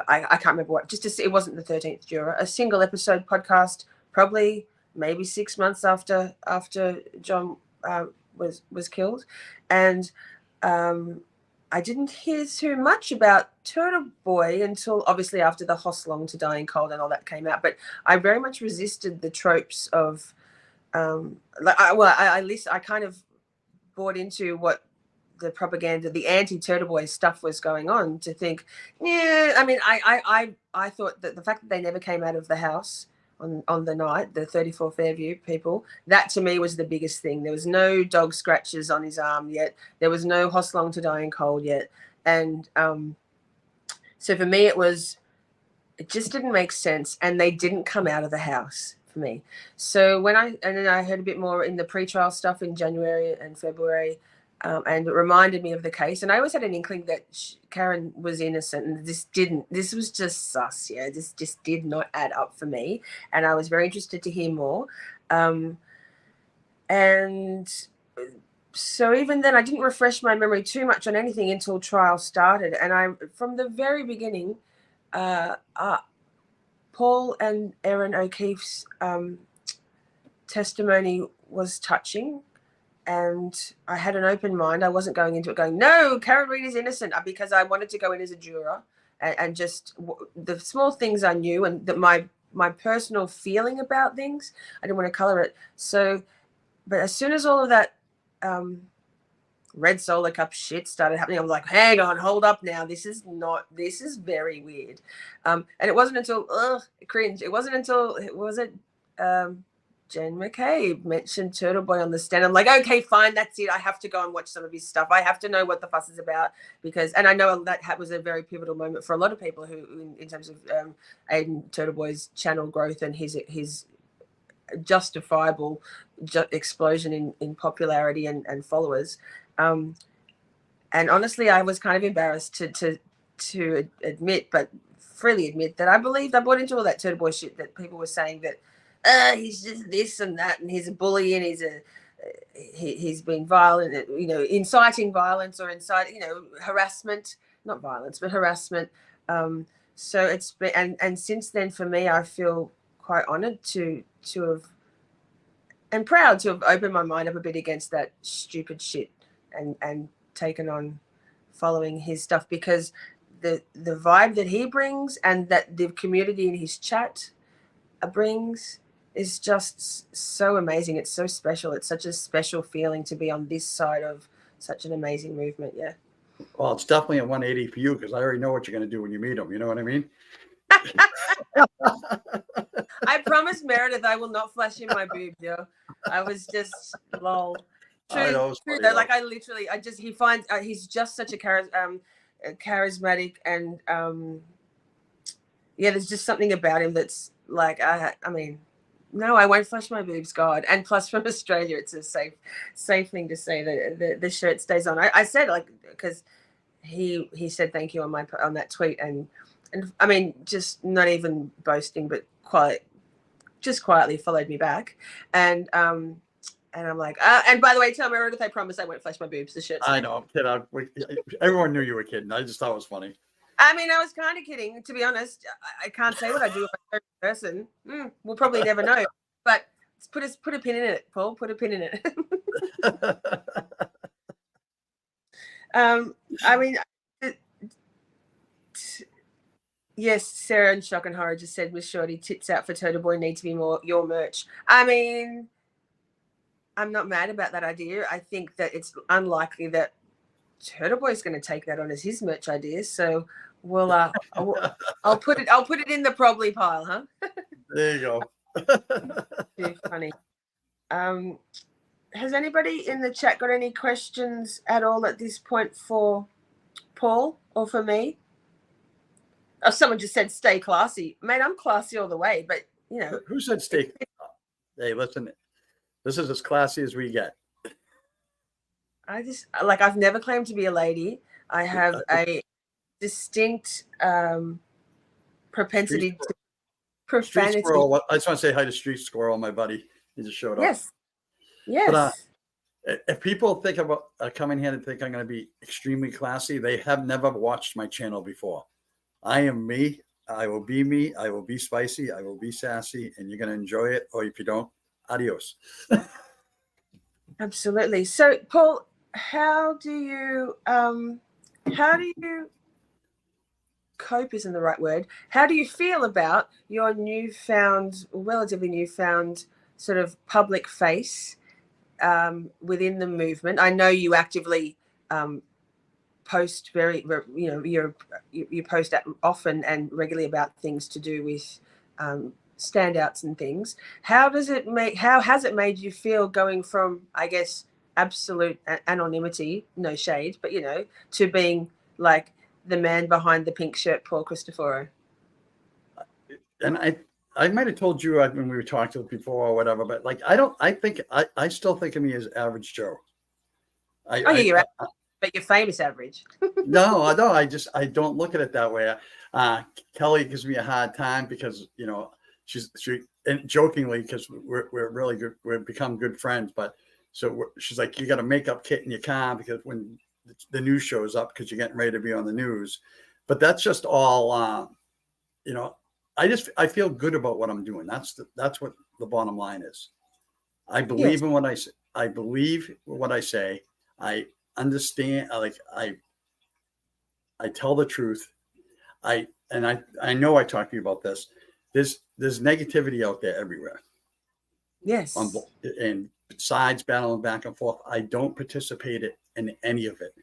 I can't remember what, just to see, it wasn't the 13th Juror, a single episode podcast, probably maybe 6 months after John was killed. And I didn't hear too much about Turtle Boy until obviously after the Hoslong to Dying Cold and all that came out. But I very much resisted the tropes of, I kind of bought into what the propaganda, the anti-Turtle Boy stuff was going on, to think, I mean, I thought that the fact that they never came out of the house on the night, the 34 Fairview people, that to me was the biggest thing. There was no dog scratches on his arm yet. There was no Hoslong to Dying Cold yet. And so for me, it just didn't make sense. And they didn't come out of the house for me. So then I heard a bit more in the pre-trial stuff in January and February, and it reminded me of the case. And I always had an inkling that Karen was innocent, and this was just sus. Yeah, this just did not add up for me. And I was very interested to hear more. And so even then, I didn't refresh my memory too much on anything until trial started. And from the very beginning, Paul and Erin O'Keefe's testimony was touching, and I had an open mind. I wasn't going into it going, no, Karen Reid is innocent, because I wanted to go in as a juror, and just the small things I knew, and that my personal feeling about things, I didn't want to color it. So, but as soon as all of that red Solar Cup shit started happening, I was like, hang on, hold up now. This is very weird. And it wasn't until, cringe. It wasn't until, Jen McCabe mentioned Turtle Boy on the stand. I'm like, okay, fine, that's it. I have to go and watch some of his stuff. I have to know what the fuss is about, and I know that was a very pivotal moment for a lot of people who, in terms of Aiden Turtle Boy's channel growth and his justifiable explosion in popularity and followers. And honestly, I was kind of embarrassed to admit, but freely admit, that I bought into all that Turtle Boy shit that people were saying, that he's just this and that, and he's a bully, and he's been violent, inciting violence, or harassment, not violence, but harassment. So it's been, and since then, for me, I feel quite honored to have, and proud to have opened my mind up a bit against that stupid shit, and taken on following his stuff, because the vibe that he brings, and that the community in his chat brings, is just so amazing. It's so special. It's such a special feeling to be on this side of such an amazing movement. Yeah. Well, it's definitely a 180 for you, because I already know what you're going to do when you meet him. You know what I mean? I promised Meredith I will not flash in my boobs, yo. I was just lol. True, though. Like he's just such a charismatic, and there's just something about him that's like, I mean, no, I won't flash my boobs, God. And plus, from Australia, it's a safe thing to say that the shirt stays on. I said, like, because he said thank you on that tweet, and I mean, just not even boasting, but quietly followed me back, and I'm like, and by the way, tell Meredith I promise I won't flash my boobs. The shirt. I know, I'm kidding. Everyone knew you were kidding. I just thought it was funny. I mean, I was kind of kidding, to be honest. I can't say what I do if I'm a person. We'll probably never know. But put a pin in it, Paul. Put a pin in it. I mean, yes, Sarah and Shock and Horror just said, Miss Shorty, tits out for Turtle Boy need to be more your merch. I mean, I'm not mad about that idea. I think that it's unlikely that Turtle Boy's going to take that on as his merch idea. So we'll I'll put it in the probably pile, huh? There you go. Too funny. Has anybody in the chat got any questions at all at this point for Paul or for me? Oh, someone just said stay classy. Mate, I'm classy all the way, but Who said stay? Hey, listen, this is as classy as we get. I've never claimed to be a lady. I have a distinct propensity to profanity. Street Squirrel, I just want to say hi to Street Squirrel, my buddy. He just showed up. Yes. But if people think about coming here and think I'm going to be extremely classy, they have never watched my channel before. I am me. I will be me. I will be spicy. I will be sassy, and you're going to enjoy it. Or if you don't, adios. Absolutely. So, Paul, how do you cope isn't the right word. How do you feel about your relatively newfound sort of public face within the movement? I know you actively post you post often and regularly about things to do with standouts and things. How has it made you feel going from, I guess, absolute anonymity, no shade, but to being like the man behind the pink shirt, Paul Cristoforo? And I might have told you when we were talking before or whatever, but like I still think of me as average Joe. But you're famous average. No, I don't look at it that way. Kelly gives me a hard time because she and jokingly, because we're really good, we've become good friends. But she's like, you got a makeup kit in your car because when the news shows up, because you're getting ready to be on the news. But that's just all. I feel good about what I'm doing. That's what the bottom line is. I believe in what I say. I believe what I say. I understand. I tell the truth. I know I talked to you about this. There's negativity out there everywhere. Yes. And sides battling back and forth. I don't participate in any of it.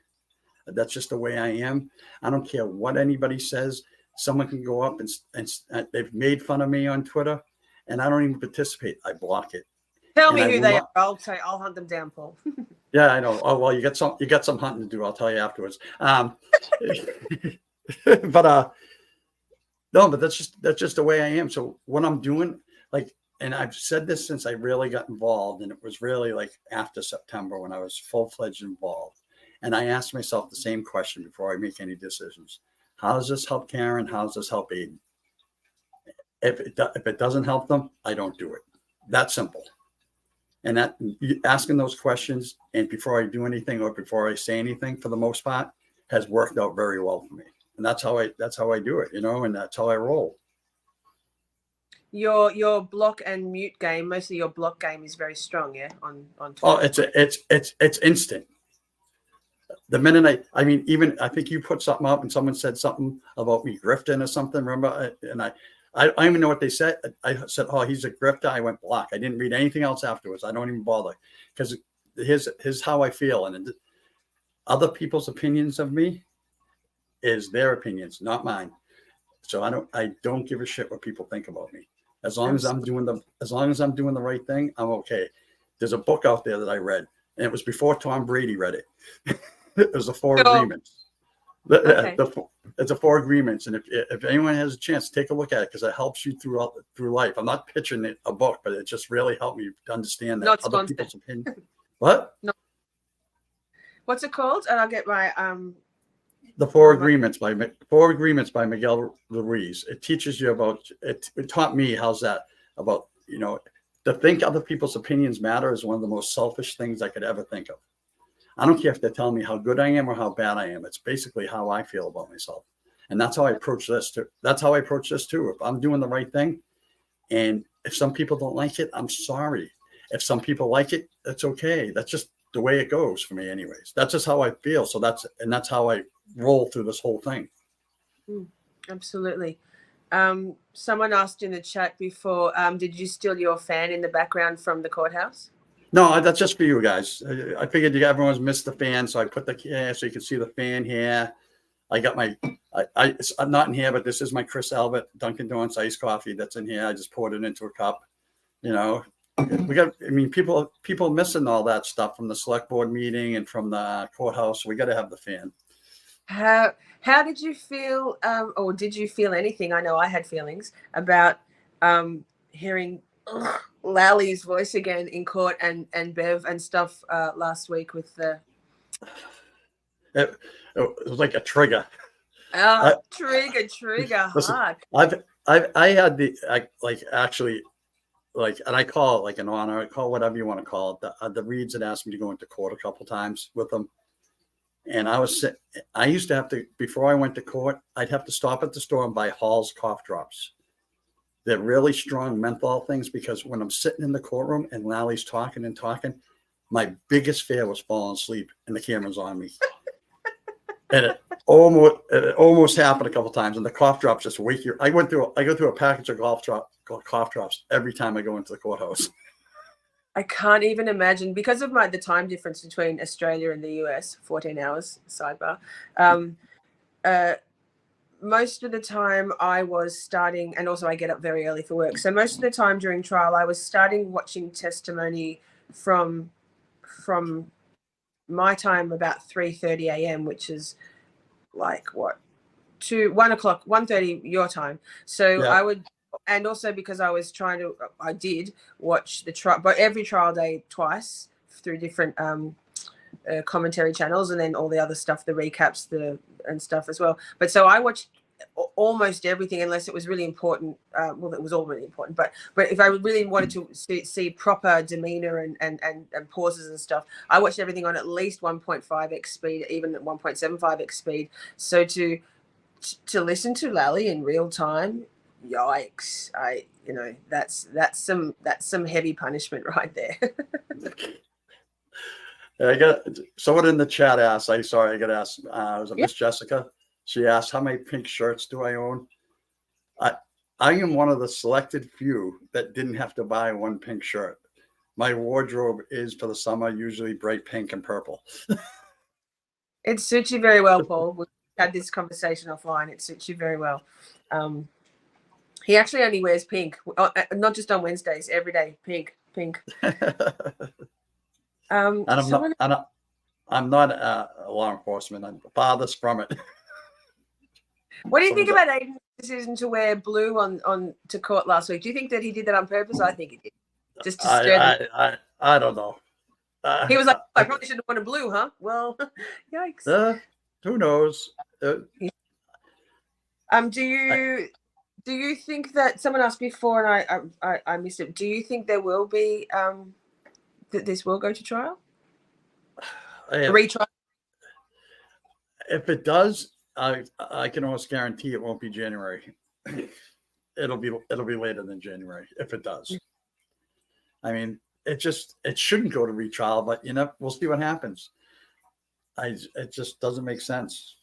That's just the way I am. I don't care what anybody says. Someone can go up and they've made fun of me on Twitter, and I don't even participate. I block it. Tell me who they are. I'll hunt them down, Paul. Yeah, I know. Oh well, you got some hunting to do. I'll tell you afterwards. No, but that's just the way I am. So what I'm doing, like, and I've said this since I really got involved, and it was really like after September when I was full-fledged involved. And I asked myself the same question before I make any decisions. How does this help Karen? How does this help Aiden? If it doesn't help them, I don't do it. That simple. And that asking those questions, and before I do anything or before I say anything, for the most part, has worked out very well for me. And that's how I do it, and that's how I roll. Your block and mute game, mostly your block game is very strong, yeah, on Twitter. Oh, it's instant. The minute I mean, even I think you put something up and someone said something about me grifting or something. Remember? And I don't even know what they said. I said, "Oh, he's a grifter." I went block. I didn't read anything else afterwards. I don't even bother, because here's how I feel, and other people's opinions of me is their opinions, not mine. So I don't give a shit what people think about me. As long as I'm doing the right thing, I'm okay. There's a book out there that I read, and it was before Tom Brady read it. It was the Four Agreements. Okay. It's a 4 agreements, and if anyone has a chance, take a look at it, because it helps you through life. I'm not pitching it a book, but it just really helped me to understand that Not other sponsored. people's opinion. What? No. What's it called? And I'll get my The Four Agreements by Miguel Ruiz. It teaches you about it. It taught me about to think other people's opinions matter is one of the most selfish things I could ever think of. I don't care if they're telling me how good I am or how bad I am. It's basically how I feel about myself. And that's how I approach this too. If I'm doing the right thing, and if some people don't like it, I'm sorry. If some people like it, that's okay. That's just the way it goes for me anyways. That's just how I feel. So that's how I roll through this whole thing. Absolutely. Someone asked in the chat before, did you steal your fan in the background from the courthouse? No, that's just for you guys. I figured everyone's missed the fan, so I put so you can see the fan here. I got I'm not in here, but this is my Chris Albert Dunkin' Donuts iced coffee that's in here. I just poured it into a cup. People missing all that stuff from the select board meeting and from the courthouse. So we got to have the fan. How did you feel, or did you feel anything? I know I had feelings about hearing Lally's voice again in court and Bev and stuff last week with the. It was like a trigger. Trigger listen, hard. I had and I call it like an honor. I call it whatever you want to call it. The Reeds had asked me to go into court a couple times with them. And I used to have to, before I went to court, I'd have to stop at the store and buy Hall's cough drops. They're really strong menthol things, because when I'm sitting in the courtroom and Lally's talking, my biggest fear was falling asleep and the camera's on me. And it almost happened a couple of times. And the cough drops just wake you. I go through a package of cough drops every time I go into the courthouse. I can't even imagine, because of the time difference between Australia and the US, 14 hours, sidebar. Most of the time I was starting, and also I get up very early for work. So most of the time during trial, I was starting watching testimony from my time about 3:30 a.m., which is like what, 1:30 your time. So yeah. I would. And also because I did watch the trial, but every trial day twice through different commentary channels, and then all the other stuff, the recaps, and stuff as well. But so I watched almost everything, unless it was really important. Well, it was all really important, but if I really wanted to see proper demeanor and pauses and stuff, I watched everything on at least 1.5x speed, even at 1.75x speed. So to listen to Lally in real time yikes! That's some heavy punishment right there. I got someone in the chat asked. I got asked. It was a Yep. Miss Jessica. She asked, "How many pink shirts do I own?" I am one of the selected few that didn't have to buy one pink shirt. My wardrobe is for the summer usually bright pink and purple. It suits you very well, Paul. We had this conversation offline. It suits you very well. He actually only wears pink, not just on Wednesdays. Every day, pink. And I'm not law enforcement. I'm farthest from it. What do you think about Aiden's decision to wear blue on to court last week? Do you think that he did that on purpose? I think he did, just to stir them. I don't know. He was like, I probably should have worn a blue, huh? Well, yikes. Who knows? Do you think that someone asked before and I missed it? Do you think there will be that this will go to trial? A retrial? If it does, I can almost guarantee it won't be January. It'll be later than January if it does. I mean, it shouldn't go to retrial, but we'll see what happens. It just doesn't make sense.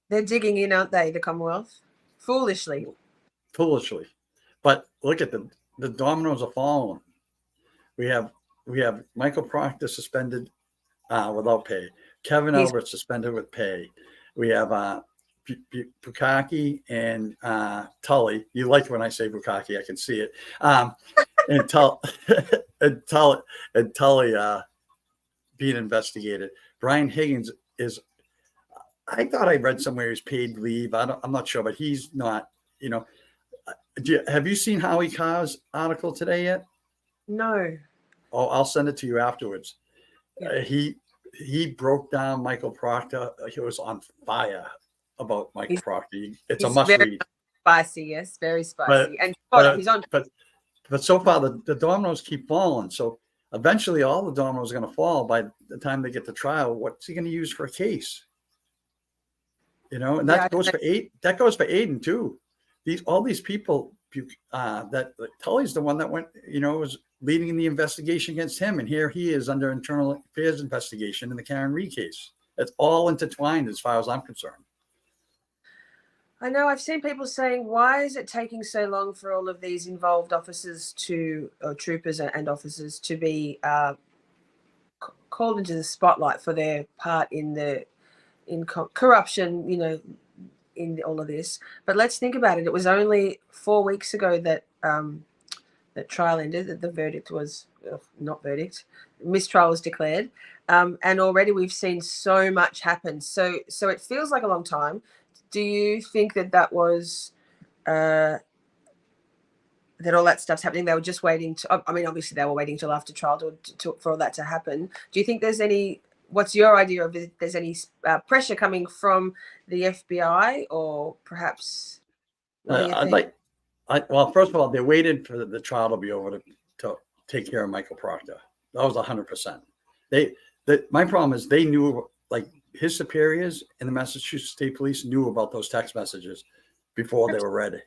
They're digging in, aren't they? The Commonwealth, foolishly. But look at the dominoes are falling. We have Michael Proctor suspended without pay. Kevin Albert suspended with pay. We have Bukaki and Tully. You like when I say Bukaki, I can see it. And Tully being investigated. Brian Higgins is. I thought I read somewhere he's paid leave. I'm not sure, but he's not. Have you seen Howie Carr's article today yet? No. Oh, I'll send it to you afterwards. Yeah. He broke down Michael Proctor. He was on fire about Michael Proctor. It's a must read. Spicy, yes, very spicy. He's on. But so far the dominoes keep falling. So eventually all the dominoes are going to fall by the time they get to trial. What's he going to use for a case? And that goes for Aiden too. All these people that Tully's the one that went, was leading the investigation against him. And here he is under internal affairs investigation in the Karen Reed case. It's all intertwined as far as I'm concerned. I know I've seen people saying, why is it taking so long for all of these involved officers troopers and officers to be called into the spotlight for their part in corruption, in all of this. But let's think about it. It was only 4 weeks ago that that trial ended, that the verdict was mistrial was declared. And already we've seen so much happen. So it feels like a long time. Do you think that was that all that stuff's happening? They were just waiting to, obviously they were waiting till after trial for all that to happen. Do you think there's any, what's your idea of if there's any pressure coming from the FBI or perhaps? Well, first of all, they waited for the trial to be over to take care of Michael Proctor. That was 100%. My problem is they knew, like his superiors in the Massachusetts State Police knew about those text messages before they were read.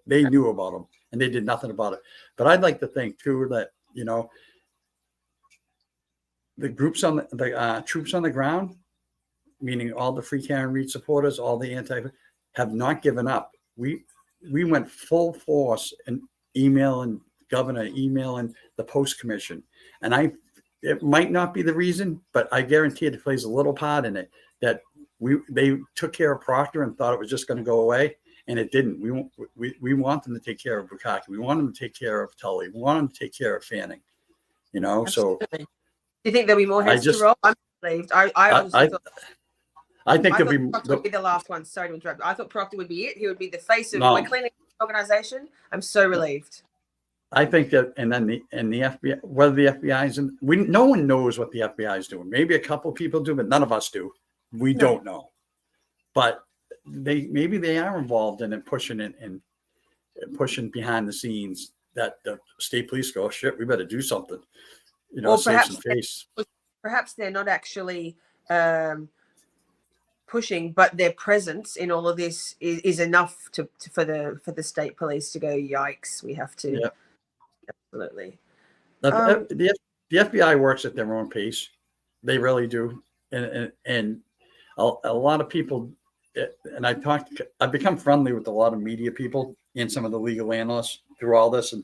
They knew about them and they did nothing about it. But I'd like to think too that, the groups on the troops on the ground, meaning all the Free Karen Reed supporters, all the have not given up. We went full force and emailing governor, emailing the post commission. And it might not be the reason, but I guarantee it plays a little part in it that they took care of Proctor and thought it was just going to go away. And it didn't. We want them to take care of Bukaki. We want them to take care of Tully. We want them to take care of Fanning. Absolutely. So. Do you think there'll be more heads to roll? I'm relieved. I think Proctor would be the last one. Sorry to interrupt. I thought Proctor would be it. He would be the face of my clinic organization. I'm so relieved. I think that, and then the FBI, whether the FBI is no one knows what the FBI is doing. Maybe a couple of people do, but none of us do. We don't know. But maybe they are involved in it, pushing it and pushing behind the scenes that the state police go, shit, we better do something. Or perhaps they're not actually pushing, but their presence in all of this is enough for the state police to go, yikes, we have to. Yeah. Absolutely. The FBI works at their own pace. They really do. And a lot of people, and I've become friendly with a lot of media people and some of the legal analysts through all this. And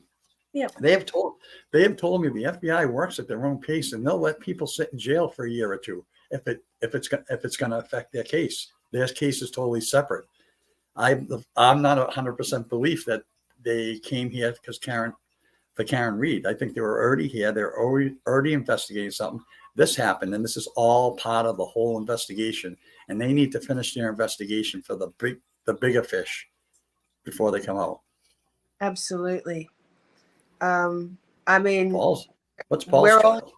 yeah, they have told me the FBI works at their own pace, and they'll let people sit in jail for a year or two if it's going to affect their case. Their case is totally separate. I'm not 100% belief that they came here because Karen Reed. I think they were already here. They're already investigating something. This happened, and this is all part of the whole investigation. And they need to finish their investigation for the bigger fish before they come out. Absolutely. I mean, what's Paul's trial?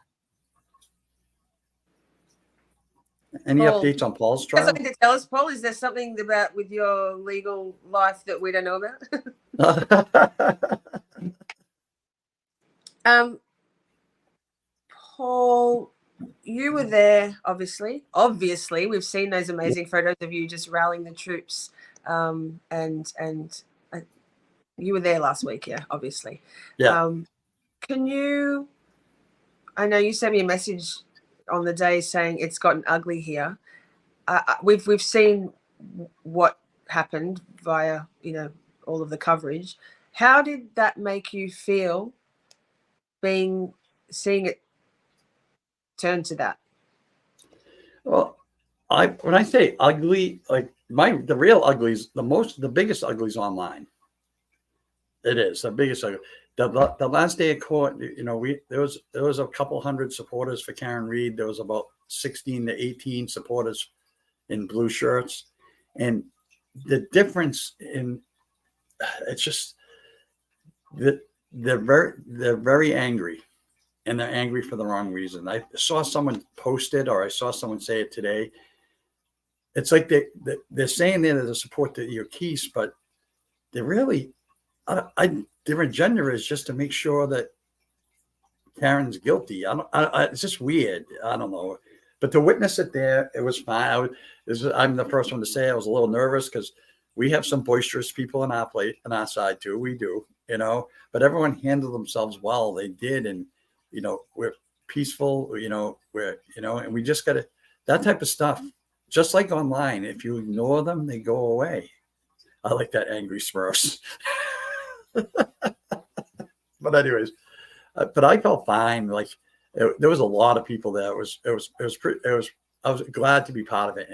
Any updates on Paul's trial? Something to tell us, Paul? Is there something about with your legal life that we don't know about? Paul, you were there, obviously. Obviously, we've seen those amazing photos of you just rallying the troops, and you were there last week, yeah, obviously. Yeah. Can you? I know you sent me a message on the day saying it's gotten ugly here. We've seen what happened via all of the coverage. How did that make you feel? Seeing it turn to that? Well, when I say ugly, like the real uglies, the biggest uglies online. It is the biggest ugly. The last day of court, there was a couple hundred supporters for Karen Reed. There was about 16 to 18 supporters in blue shirts, and the difference it's just that they're very angry. And they're angry for the wrong reason. I saw someone post it, or I saw someone say it today. It's like they're saying there to support your case, but they're really, their agenda is just to make sure that Karen's guilty. It's just weird. I don't know. But to witness it there, it was fine. I'm the first one to say I was a little nervous because we have some boisterous people on our side too. We do, but everyone handled themselves well. They did, and we're peaceful, and we just got to, that type of stuff, just like online, if you ignore them, they go away. I like that angry Smurfs. But anyways, but I felt fine. Like there was a lot of people there. I was glad to be part of it.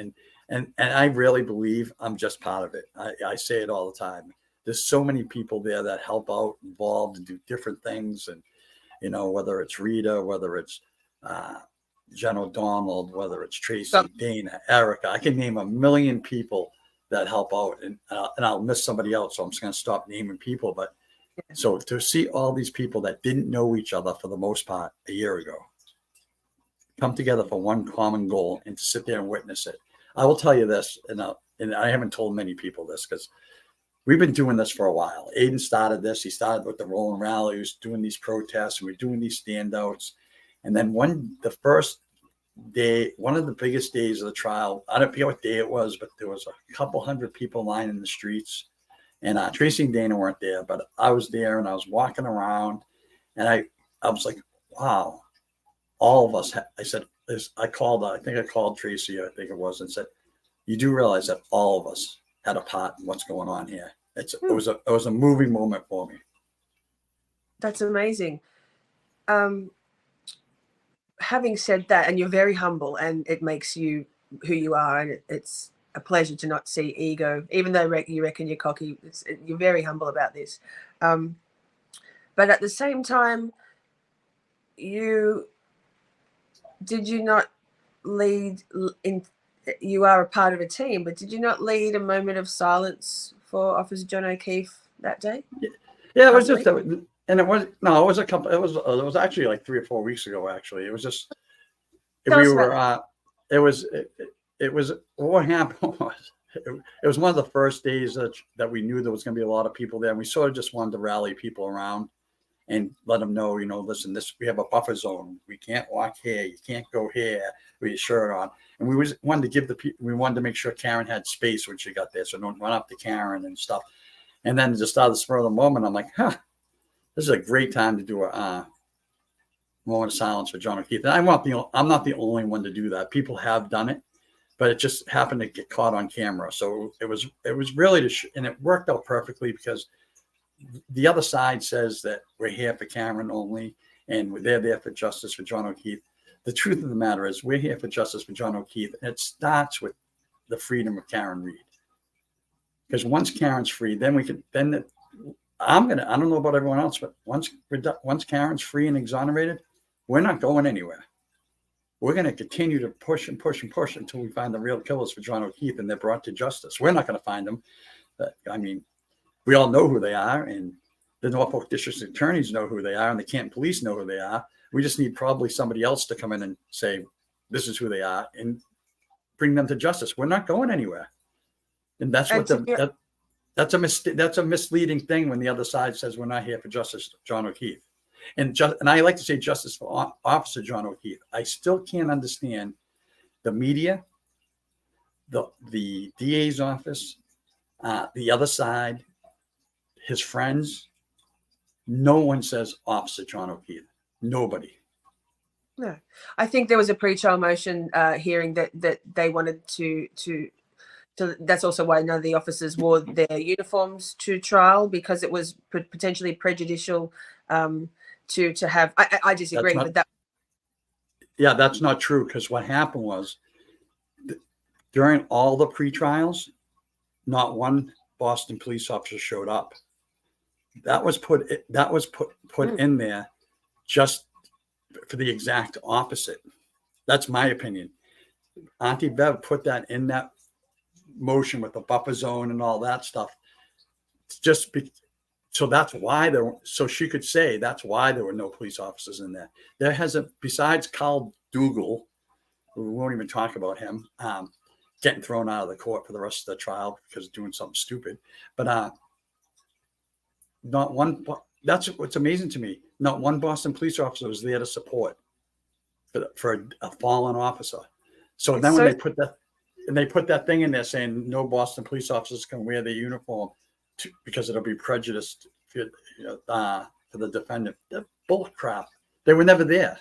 And I really believe I'm just part of it. I say it all the time. There's so many people there that help out, involved, and do different things. And, whether it's Rita, whether it's Jen O'Donnell, whether it's Tracy, Dana, Erica, I can name a million people that help out, and I'll miss somebody else. So I'm just going to stop naming people. But so to see all these people that didn't know each other for the most part a year ago come together for one common goal and to sit there and witness it. I will tell you this, and I haven't told many people this because we've been doing this for a while. Aiden started this. He started with the rolling rally. He was doing these protests, and we're doing these standouts. And then the first day, one of the biggest days of the trial, I don't forget what day it was, but there was a couple hundred people lining the streets. And Tracy and Dana weren't there, but I was there, and I was walking around, and I was like, wow, all of us. I said, I think I called Tracy, I think it was, and said, you do realize that all of us had a part in what's going on here. It was a moving moment for me. That's amazing. Having said that, and you're very humble, and it makes you who you are, and it's a pleasure to not see ego, even though you reckon you're cocky. You're very humble about this. But at the same time, you not lead in. You are a part of a team, but did you not lead a moment of silence for Officer John O'Keefe that day? Yeah, it was just, and it was a couple. It was actually like 3 or 4 weeks ago. Actually, it was just It was what happened was it was one of the first days that we knew there was going to be a lot of people there, and we sort of just wanted to rally people around and let them know, listen, we have a buffer zone. We can't walk here. You can't go here with your shirt on. And we wanted to make sure Karen had space when she got there, so don't run up to Karen and stuff. And then just out of the spur of the moment, I'm like, this is a great time to do a moment of silence for John O'Keefe. And I'm not the only one to do that. People have done it, but it just happened to get caught on camera. So it was really and it worked out perfectly, because the other side says that we're here for Karen only, and they're there for justice for John O'Keefe. The truth of the matter is, we're here for justice for John O'Keefe, and it starts with the freedom of Karen Reed. Because once Karen's free, then I don't know about everyone else, but once Karen's free and exonerated, we're not going anywhere. We're going to continue to push and push and push until we find the real killers for John O'Keefe and they're brought to justice. We're not going to find them. We all know who they are, and the Norfolk District Attorneys know who they are, and the Canton Police know who they are. We just need probably somebody else to come in and say, this is who they are, and bring them to justice. We're not going anywhere. And that's that's a misleading thing when the other side says we're not here for justice John O'Keefe. And I like to say justice for Officer John O'Keefe. I still can't understand the media, the DA's office, the other side, his friends. No one says Officer John O'Keefe. Nobody. No, I think there was a pre-trial motion hearing that they wanted to. That's also why none of the officers wore their uniforms to trial, because it was potentially prejudicial to have. I disagree with that. Yeah, that's not true, because what happened was during all the pre-trials, not one Boston police officer showed up. That was put in there just for the exact opposite. That's my opinion. Auntie Bev put that in that motion with the buffer zone and all that stuff. So that's why so she could say that's why there were no police officers in there. There hasn't, besides Carl Dougal, we won't even talk about him, getting thrown out of the court for the rest of the trial because of doing something stupid. But not one. That's what's amazing to me. Not one Boston police officer was there to support for a fallen officer. So then when they put that thing in there saying no Boston police officers can wear their uniform because it'll be prejudiced for the defendant. They're bull crap. They were never there.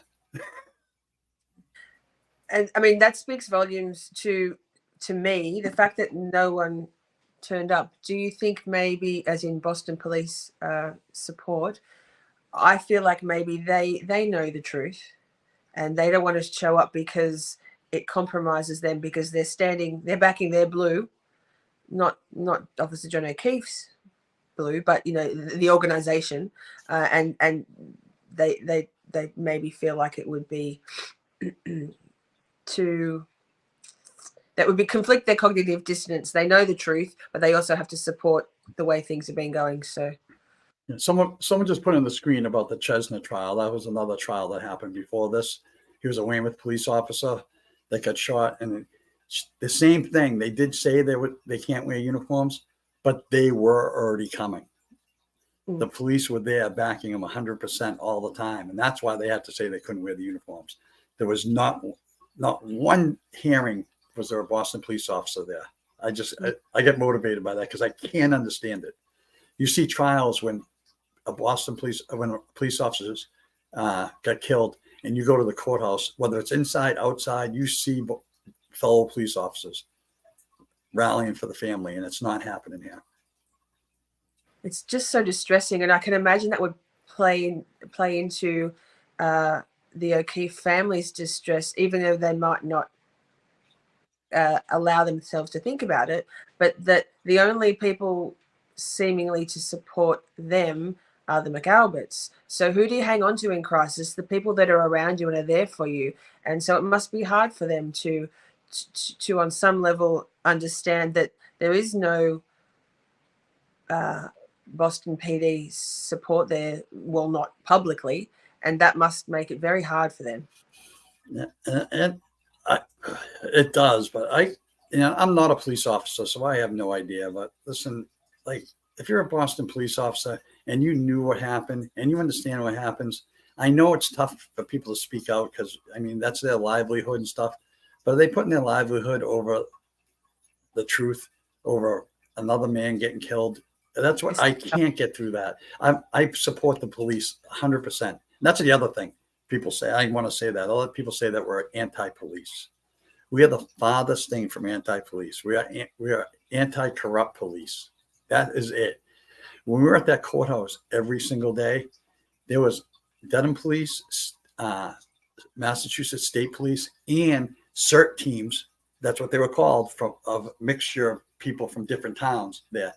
And I mean, that speaks volumes to me, the fact that no one turned up. Do you think maybe, as in Boston police support, I feel like maybe they know the truth and they don't want to show up because it compromises them, because they're backing their blue, not Officer John O'Keefe's blue, but the organization, and they maybe feel like it would be that would be conflict their cognitive dissonance. They know the truth, but they also have to support the way things have been going. So yeah, someone just put on the screen about the Chesna trial. That was another trial that happened before this. He was a Weymouth police officer that got shot, and the same thing. They did say they can't wear uniforms, but they were already coming. The police were there backing them 100% all the time, and that's why they had to say they couldn't wear the uniforms. There was not one hearing was there a Boston police officer there. I get motivated by that because I can't understand it. You see trials when police officers got killed, and you go to the courthouse, whether it's inside, outside, you see fellow police officers rallying for the family, and it's not happening here. It's just so distressing, and I can imagine that would play into the O'Keefe family's distress, even though they might not allow themselves to think about it, but that the only people seemingly to support them are the McAlberts. So who do you hang on to in crisis? The people that are around you and are there for you. And so it must be hard for them to on some level understand that there is no Boston PD support there, well, not publicly, and that must make it very hard for them. Yeah, and it does, but I'm not a police officer, so I have no idea. But listen, like, if you're a Boston police officer and you knew what happened and you understand what happens. I know it's tough for people to speak out because, I mean, that's their livelihood and stuff, but are they putting their livelihood over the truth, over another man getting killed? That's what I can't get through that. I support the police 100%. And that's the other thing people say. I want to say that. Other people say that we're anti-police. We are the farthest thing from anti-police. We are anti-corrupt police. That is it. When we were at that courthouse every single day, there was Dedham Police, Massachusetts State Police, and CERT teams. That's what they were called, of mixture of people from different towns there.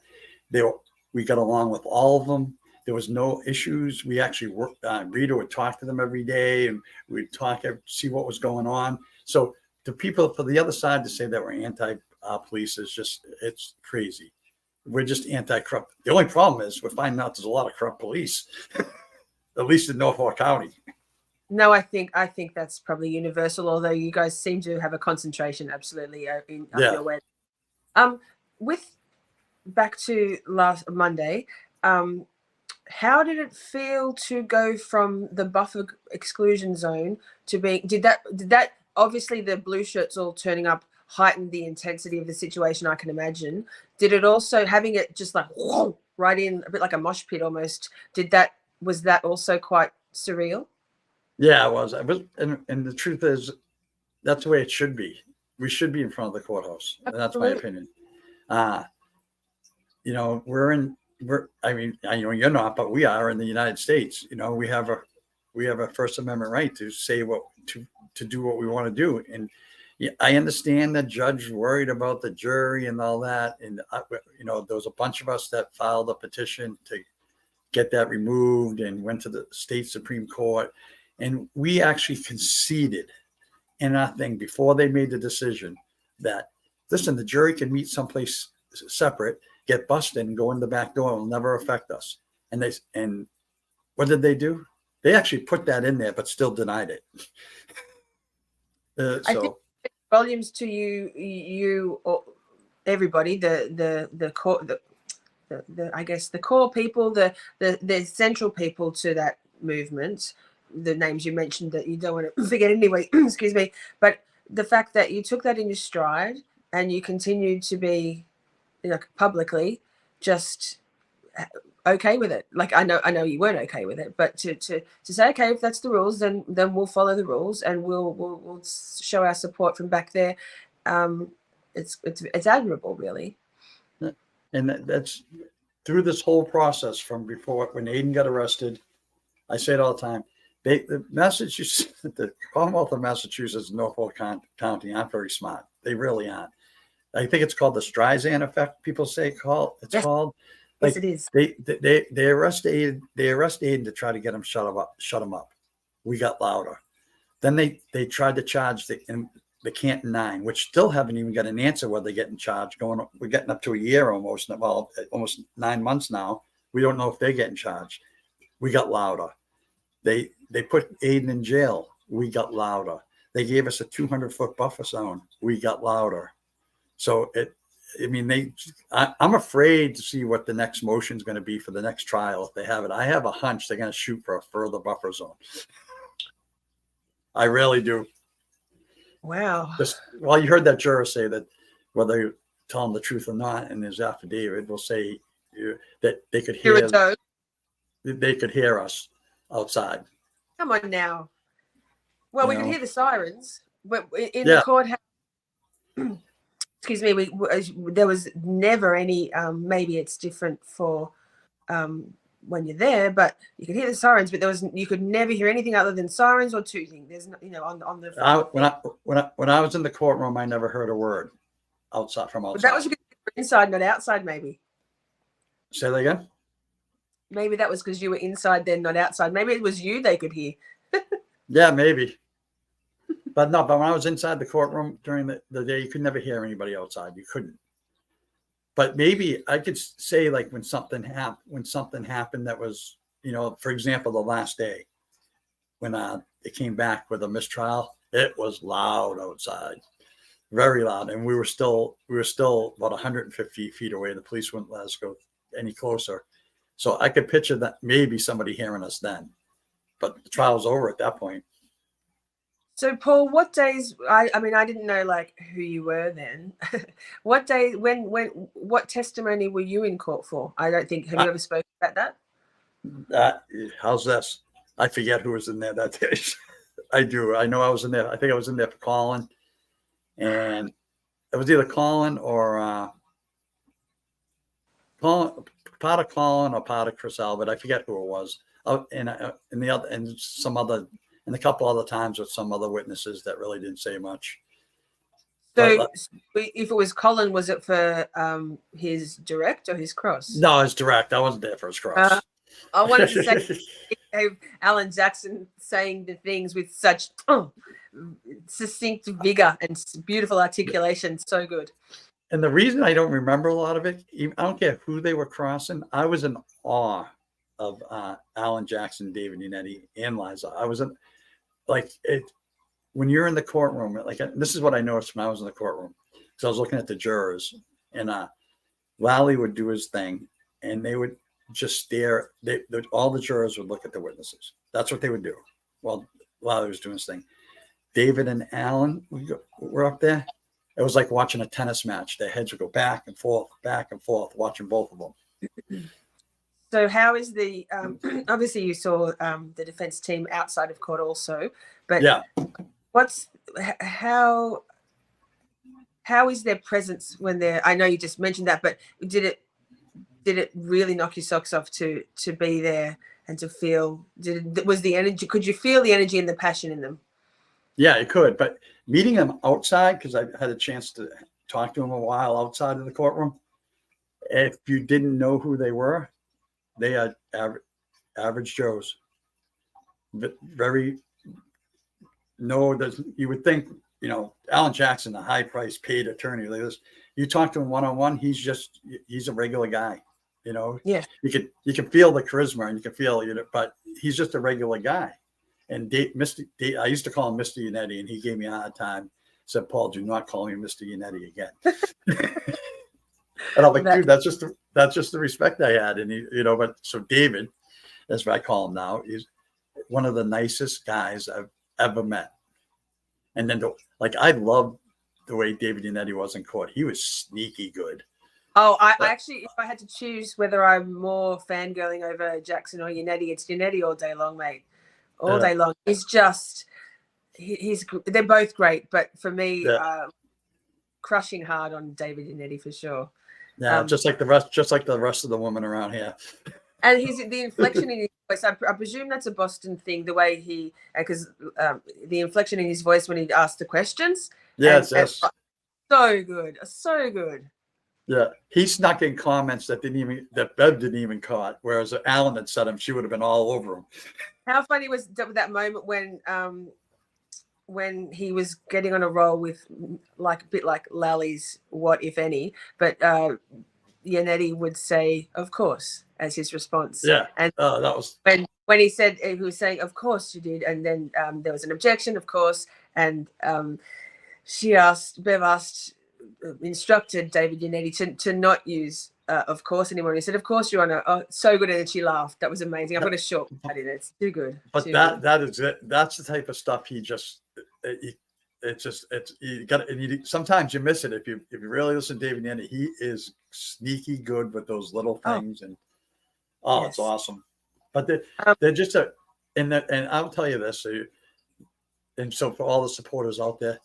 We got along with all of them. There was no issues. We actually worked. Rita would talk to them every day, and we'd talk, see what was going on. So the people for the other side to say that we're anti-police is just, it's crazy. We're just anti-corrupt. The only problem is we're finding out there's a lot of corrupt police, at least in Norfolk County. No, I think that's probably universal. Although you guys seem to have a concentration, absolutely, in your way. With back to last Monday, how did it feel to go from the buffer exclusion zone to being? Did that obviously the blue shirts all turning up heightened the intensity of the situation? I can imagine. Did it also, having it just like whoa, right in a bit like a mosh pit almost? Was that also quite surreal? Yeah, it was. And the truth is, that's the way it should be. We should be in front of the courthouse. And that's my opinion. You know, I mean, I know you're not, but we are in the United States. You know, we have a First Amendment right to say to do what we want to do. And I understand the judge worried about the jury and all that. And, you know, there was a bunch of us that filed a petition to get that removed and went to the state Supreme Court. And we actually conceded in our thing before they made the decision that, listen, the jury can meet someplace separate, get busted and go in the back door. It will never affect us. And what did they do? They actually put that in there, but still denied it. I think volumes to you, or everybody, the core, I guess the core people, the central people to that movement, the names you mentioned that you don't want to forget anyway, excuse me, but the fact that you took that in your stride and you continued to be, you know, publicly just okay with it. Like I know you weren't okay with it, but to say, okay, if that's the rules, then we'll follow the rules and we'll show our support from back there. It's admirable, really. And that's through this whole process from before, when Aiden got arrested. I say it all the time. The Commonwealth of Massachusetts, Norfolk County aren't very smart. They really aren't. I think it's called the Streisand effect. People say it's yes. called. Like, yes, it is. They arrest Aiden to try to get him shut him up. We got louder. Then they tried to charge the Canton 9, which still haven't even got an answer whether they're getting charged. We're getting up to a year almost. Well, almost 9 months now. We don't know if they're getting charged. We got louder. They put Aiden in jail. We got louder. They gave us a 200-foot buffer zone. We got louder. So I'm afraid to see what the next motion is going to be for the next trial if they have it. I have a hunch they're going to shoot for a further buffer zone. I really do. Wow. You heard that juror say that whether you tell him the truth or not in his affidavit will say that they could hear us outside. Come on now. Well, we could hear the sirens, but in the courthouse. Excuse me. There was never any. Maybe it's different for when you're there, but you could hear the sirens. But you could never hear anything other than sirens or tooting. There's no, on the. When I was in the courtroom, I never heard a word outside from outside. But that was because you were inside, not outside. Maybe. Say that again. Maybe that was because you were inside, then not outside. Maybe it was you they could hear. Yeah, maybe. But when I was inside the courtroom during the day, you could never hear anybody outside. You couldn't. But maybe I could say, like, when something happened that was, for example, the last day when it came back with a mistrial, it was loud outside, very loud. And we were still about 150 feet away. The police wouldn't let us go any closer. So I could picture that maybe somebody hearing us then, but the trial's over at that point. So Paul, what days? I mean, I didn't know like who you were then. What day? What testimony were you in court for? I don't think. Have you ever spoken about that? How's this? I forget who was in there that day. I do. I know I was in there. I think I was in there for Colin, and it was either Colin or Colin, part of Colin or part of Chris Albert. I forget who it was. And the other, and some other, and a couple other times with some other witnesses that really didn't say much. So, if it was Colin, was it for his direct or his cross? No, it's direct. I wasn't there for his cross. I wanted to say Alan Jackson saying the things with such succinct vigor and beautiful articulation. So good. And the reason I don't remember a lot of it, I don't care who they were crossing. I was in awe of Alan Jackson, David Unetti, and Liza. I was in, like, it when you're in the courtroom. Like, this is what I noticed when I was in the courtroom, because I was looking at the jurors, and Lally would do his thing, and they would just stare. All the jurors would look at the witnesses. That's what they would do while Lally was doing his thing. David and Alan were up there. It was like watching a tennis match. Their heads would go back and forth, watching both of them. So how is the obviously you saw the defense team outside of court also, but yeah, how is their presence when they're, I know you just mentioned that, but did it really knock your socks off to be there and to feel, was the energy, could you feel the energy and the passion in them? Yeah, it could, but meeting them outside, because I had a chance to talk to them a while outside of the courtroom, if you didn't know who they were, they are average Joes. You would think, Alan Jackson, a high-priced paid attorney like this, you talk to him one-on-one, he's a regular guy, Yeah. You can feel the charisma, and you can feel, but he's just a regular guy. And I used to call him Mr. Unetti, and he gave me a hard time. Said, "Paul, do not call me Mr. Unetti again." And I'm like, dude, that's just the respect I had. And but so David, that's what I call him now, is one of the nicest guys I've ever met. And then I loved the way David Unetti was in court. He was sneaky good. Oh, I actually, if I had to choose whether I'm more fangirling over Jackson or Unetti, it's Unetti all day long, mate. All day long. He's just, they're both great, but for me, crushing hard on David Unetti for sure. Yeah, just like the rest of the women around here. And the inflection in his voice, I presume that's a Boston thing, the way because the inflection in his voice when he asked the questions. Yes. So good. So good. Yeah, he snuck in comments that Bev didn't even caught, whereas Alan had said them, she would have been all over him. How funny was that moment when he was getting on a roll with a bit like Lally's "What if any," but Unetti would say "Of course" as his response. Yeah, and that was when he was saying "Of course you did," and then there was an objection, of course, and Bev instructed David Unetti to not use "of course" anymore. He said, "Of course, Your Honor." Oh, so good, and she laughed. That was amazing. I've got a short cut in it. It's too good. But that is it. That's the type of stuff he just. Sometimes you miss it if you really listen to David Unetti. He is sneaky good with those little things, and yes. It's awesome. But they're just and I'll tell you this. So for all the supporters out there,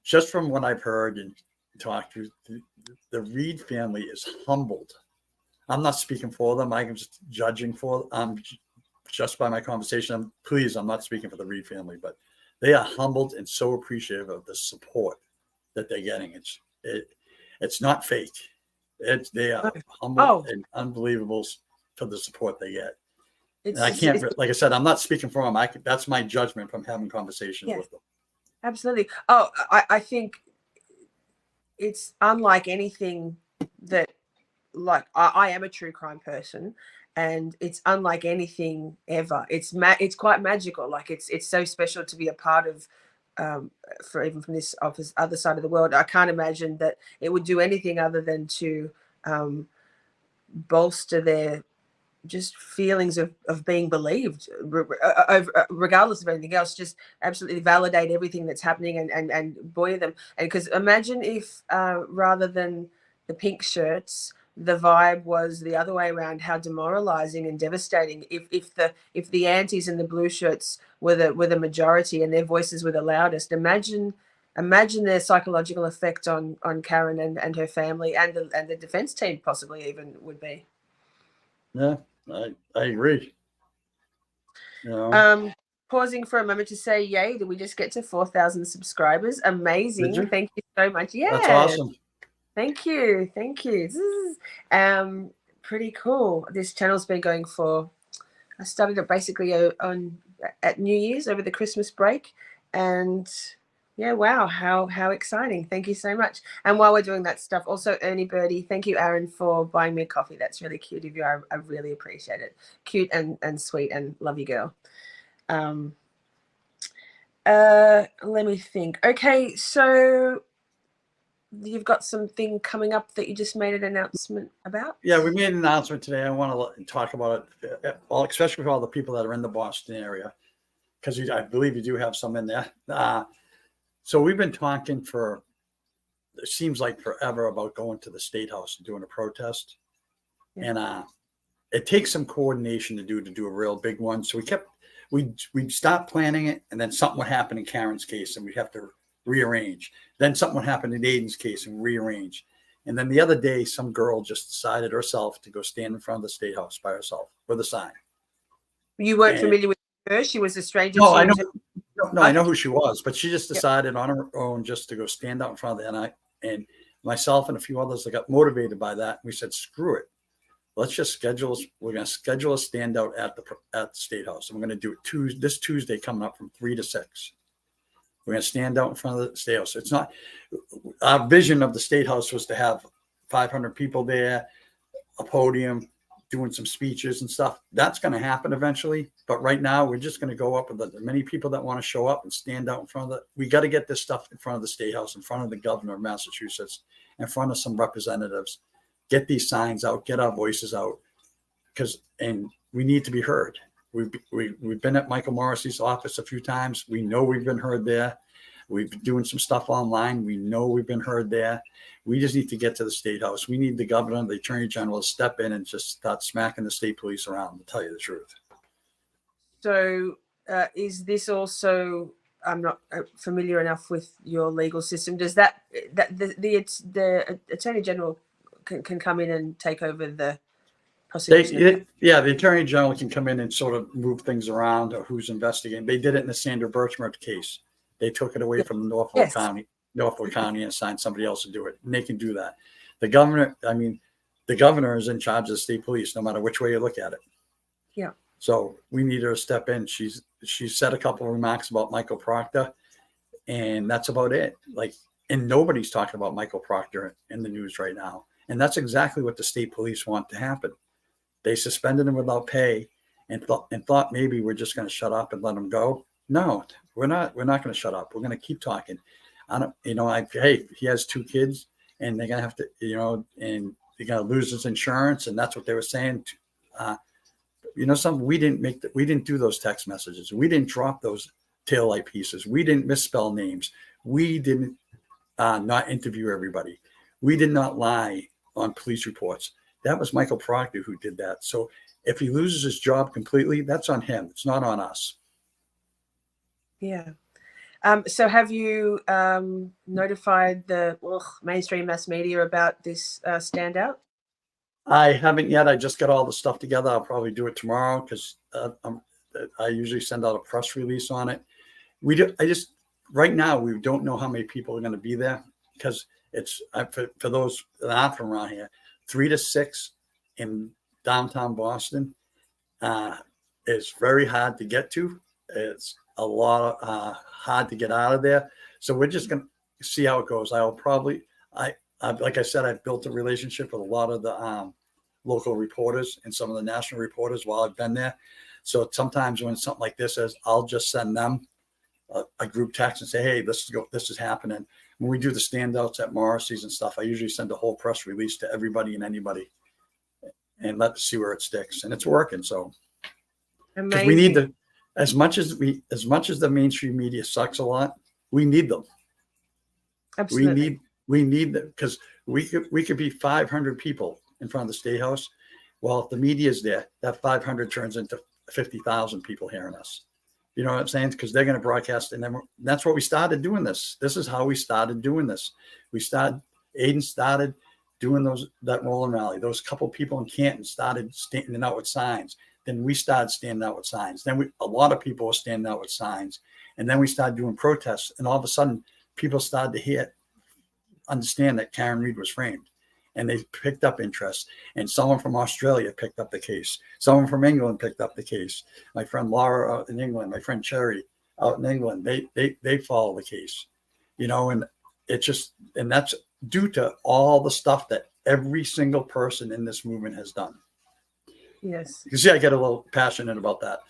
just from what I've heard and talked to, the Reed family is humbled. I'm not speaking for them. I'm just judging for them. Just by my conversation. I'm not speaking for the Reed family, but they are humbled and so appreciative of the support that they're getting. It's not fake. They are humble and unbelievable for the support they get. And I can't, like I said, I'm not speaking for them. That's my judgment from having conversations with them. Absolutely. Oh, I think it's unlike anything that, I am a true crime person, and it's unlike anything ever. It's quite magical. It's so special to be a part of, even from this other side of the world. I can't imagine that it would do anything other than to bolster just feelings of being believed, regardless of anything else. Just absolutely validate everything that's happening and buoy them. And because imagine if rather than the pink shirts, the vibe was the other way around, how demoralizing and devastating if the antis and the blue shirts were the majority and their voices were the loudest. Imagine their psychological effect on Karen and her family and the defense team possibly even would be. Yeah, I agree. You know, Pausing for a moment to say, yay, did we just get to 4,000 subscribers? Amazing. did you? Thank you so much. Yeah. That's awesome. Thank you. Thank you. This is pretty cool. This channel's been going for, I started it basically at New Year's over the Christmas break. And yeah, wow, how exciting. Thank you so much. And while we're doing that stuff, also Ernie Birdie, thank you, Aaron, for buying me a coffee. That's really cute of you. I really appreciate it. Cute and sweet and love you, girl. Let me think. Okay, so you've got something coming up that you just made an announcement about? Yeah, we made an announcement today. I want to talk about it, especially for all the people that are in the Boston area, because I believe you do have some in there. So we've been talking for, it seems like forever, about going to the State House and doing a protest. Yeah. And it takes some coordination to do a real big one. So we'd stop planning it, and then something would happen in Karen's case, and we'd have to rearrange. Then something would happen in Aiden's case and rearrange. And then the other day, some girl just decided herself to go stand in front of the State House by herself with a sign. You weren't familiar with her? She was a stranger? No, I know. No, I know who she was, but she just decided on her own just to go stand out in front of the, and myself and a few others that got motivated by that. We said, screw it. Let's just schedule. We're going to schedule a standout at the State House. And we're going to do it this Tuesday coming up from 3 to 6. We're going to stand out in front of the State House. It's not, our vision of the State House was to have 500 people there, a podium, doing some speeches and stuff. That's going to happen eventually. But right now, we're just going to go up with the many people that want to show up and stand out in front of we got to get this stuff in front of the State House, in front of the governor of Massachusetts, in front of some representatives. Get these signs out, get our voices out, and we need to be heard. We've been at Michael Morrissey's office a few times. We know we've been heard there. We've been doing some stuff online. We know we've been heard there. We just need to get to the State House. We need the governor and the attorney general to step in and just start smacking the state police around, to tell you the truth. So is this also, I'm not familiar enough with your legal system. Does that the attorney general can come in and take over the prosecution? The attorney general can come in and sort of move things around, or who's investigating. They did it in the Sandra Birchmurch case. They took it away from Norfolk County and assigned somebody else to do it. And they can do that. The governor is in charge of the state police, no matter which way you look at it. Yeah. So we need her to step in. She said a couple of remarks about Michael Proctor, and that's about it. And nobody's talking about Michael Proctor in the news right now. And that's exactly what the state police want to happen. They suspended him without pay and thought maybe we're just going to shut up and let him go. No, we're not. We're not going to shut up. We're going to keep talking. Hey, he has 2 kids, and they're going to have to, and they're going to lose his insurance, and that's what they were saying. Something we didn't do those text messages. We didn't drop those taillight pieces. We didn't misspell names. We didn't not interview everybody. We did not lie on police reports. That was Michael Proctor who did that. So if he loses his job completely, that's on him. It's not on us. Yeah. So have you notified the mainstream mass media about this standout? I haven't yet. I just got all the stuff together. I'll probably do it tomorrow because I usually send out a press release on it. Right now, we don't know how many people are going to be there because it's for those that aren't from around here, 3 to 6 in downtown Boston is very hard to get to. It's a lot of hard to get out of there. So we're just going to see how it goes. Like I said, I've built a relationship with a lot of the local reporters and some of the national reporters while I've been there. So sometimes when something like this is, I'll just send them a group text and say, hey, this is happening. When we do the standouts at Morrissey's and stuff, I usually send a whole press release to everybody and anybody. and let's see where it sticks. And it's working. So because Amazing. we need the, as much as the mainstream media sucks a lot, we need them. Absolutely. We need them, because we could be 500 people in front of the State House. Well, if the media is there, that 500 turns into 50,000 people hearing us. You know what I'm saying? Because they're going to broadcast, and then that's what we started doing this. This is how we started doing this. Aiden started doing that rolling rally. Those couple people in Canton started standing out with signs. Then we started standing out with signs. Then a lot of people were standing out with signs. And then we started doing protests. And all of a sudden, people started to understand that Karen Read was framed. And they picked up interest. And someone from Australia picked up the case. Someone from England picked up the case. My friend Laura out in England, my friend Cherry out in England, they follow the case. You know, and and that's due to all the stuff that every single person in this movement has done. Yes. You see, I get a little passionate about that.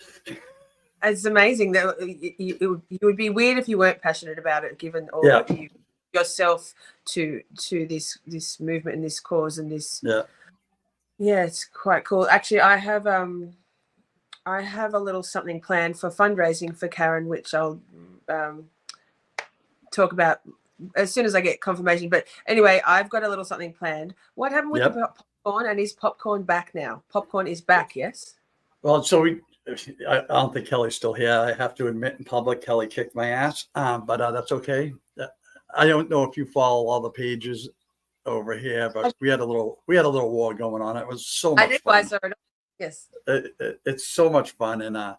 It's amazing that it would be weird if you weren't passionate about it, given all Yeah. that you yourself to this movement and this cause and this. Yeah, it's quite cool. Actually, I have a little something planned for fundraising for Karen, which I'll talk about as soon as I get confirmation. But anyway, I've got a little something planned. What happened with the popcorn? And is popcorn back now? Popcorn is back, yes? Well, so I don't think Kelly's still here. I have to admit in public, Kelly kicked my ass, but that's okay. I don't know if you follow all the pages over here, but we had a little war going on. It was so much fun. I saw it. Yes. It's so much fun. And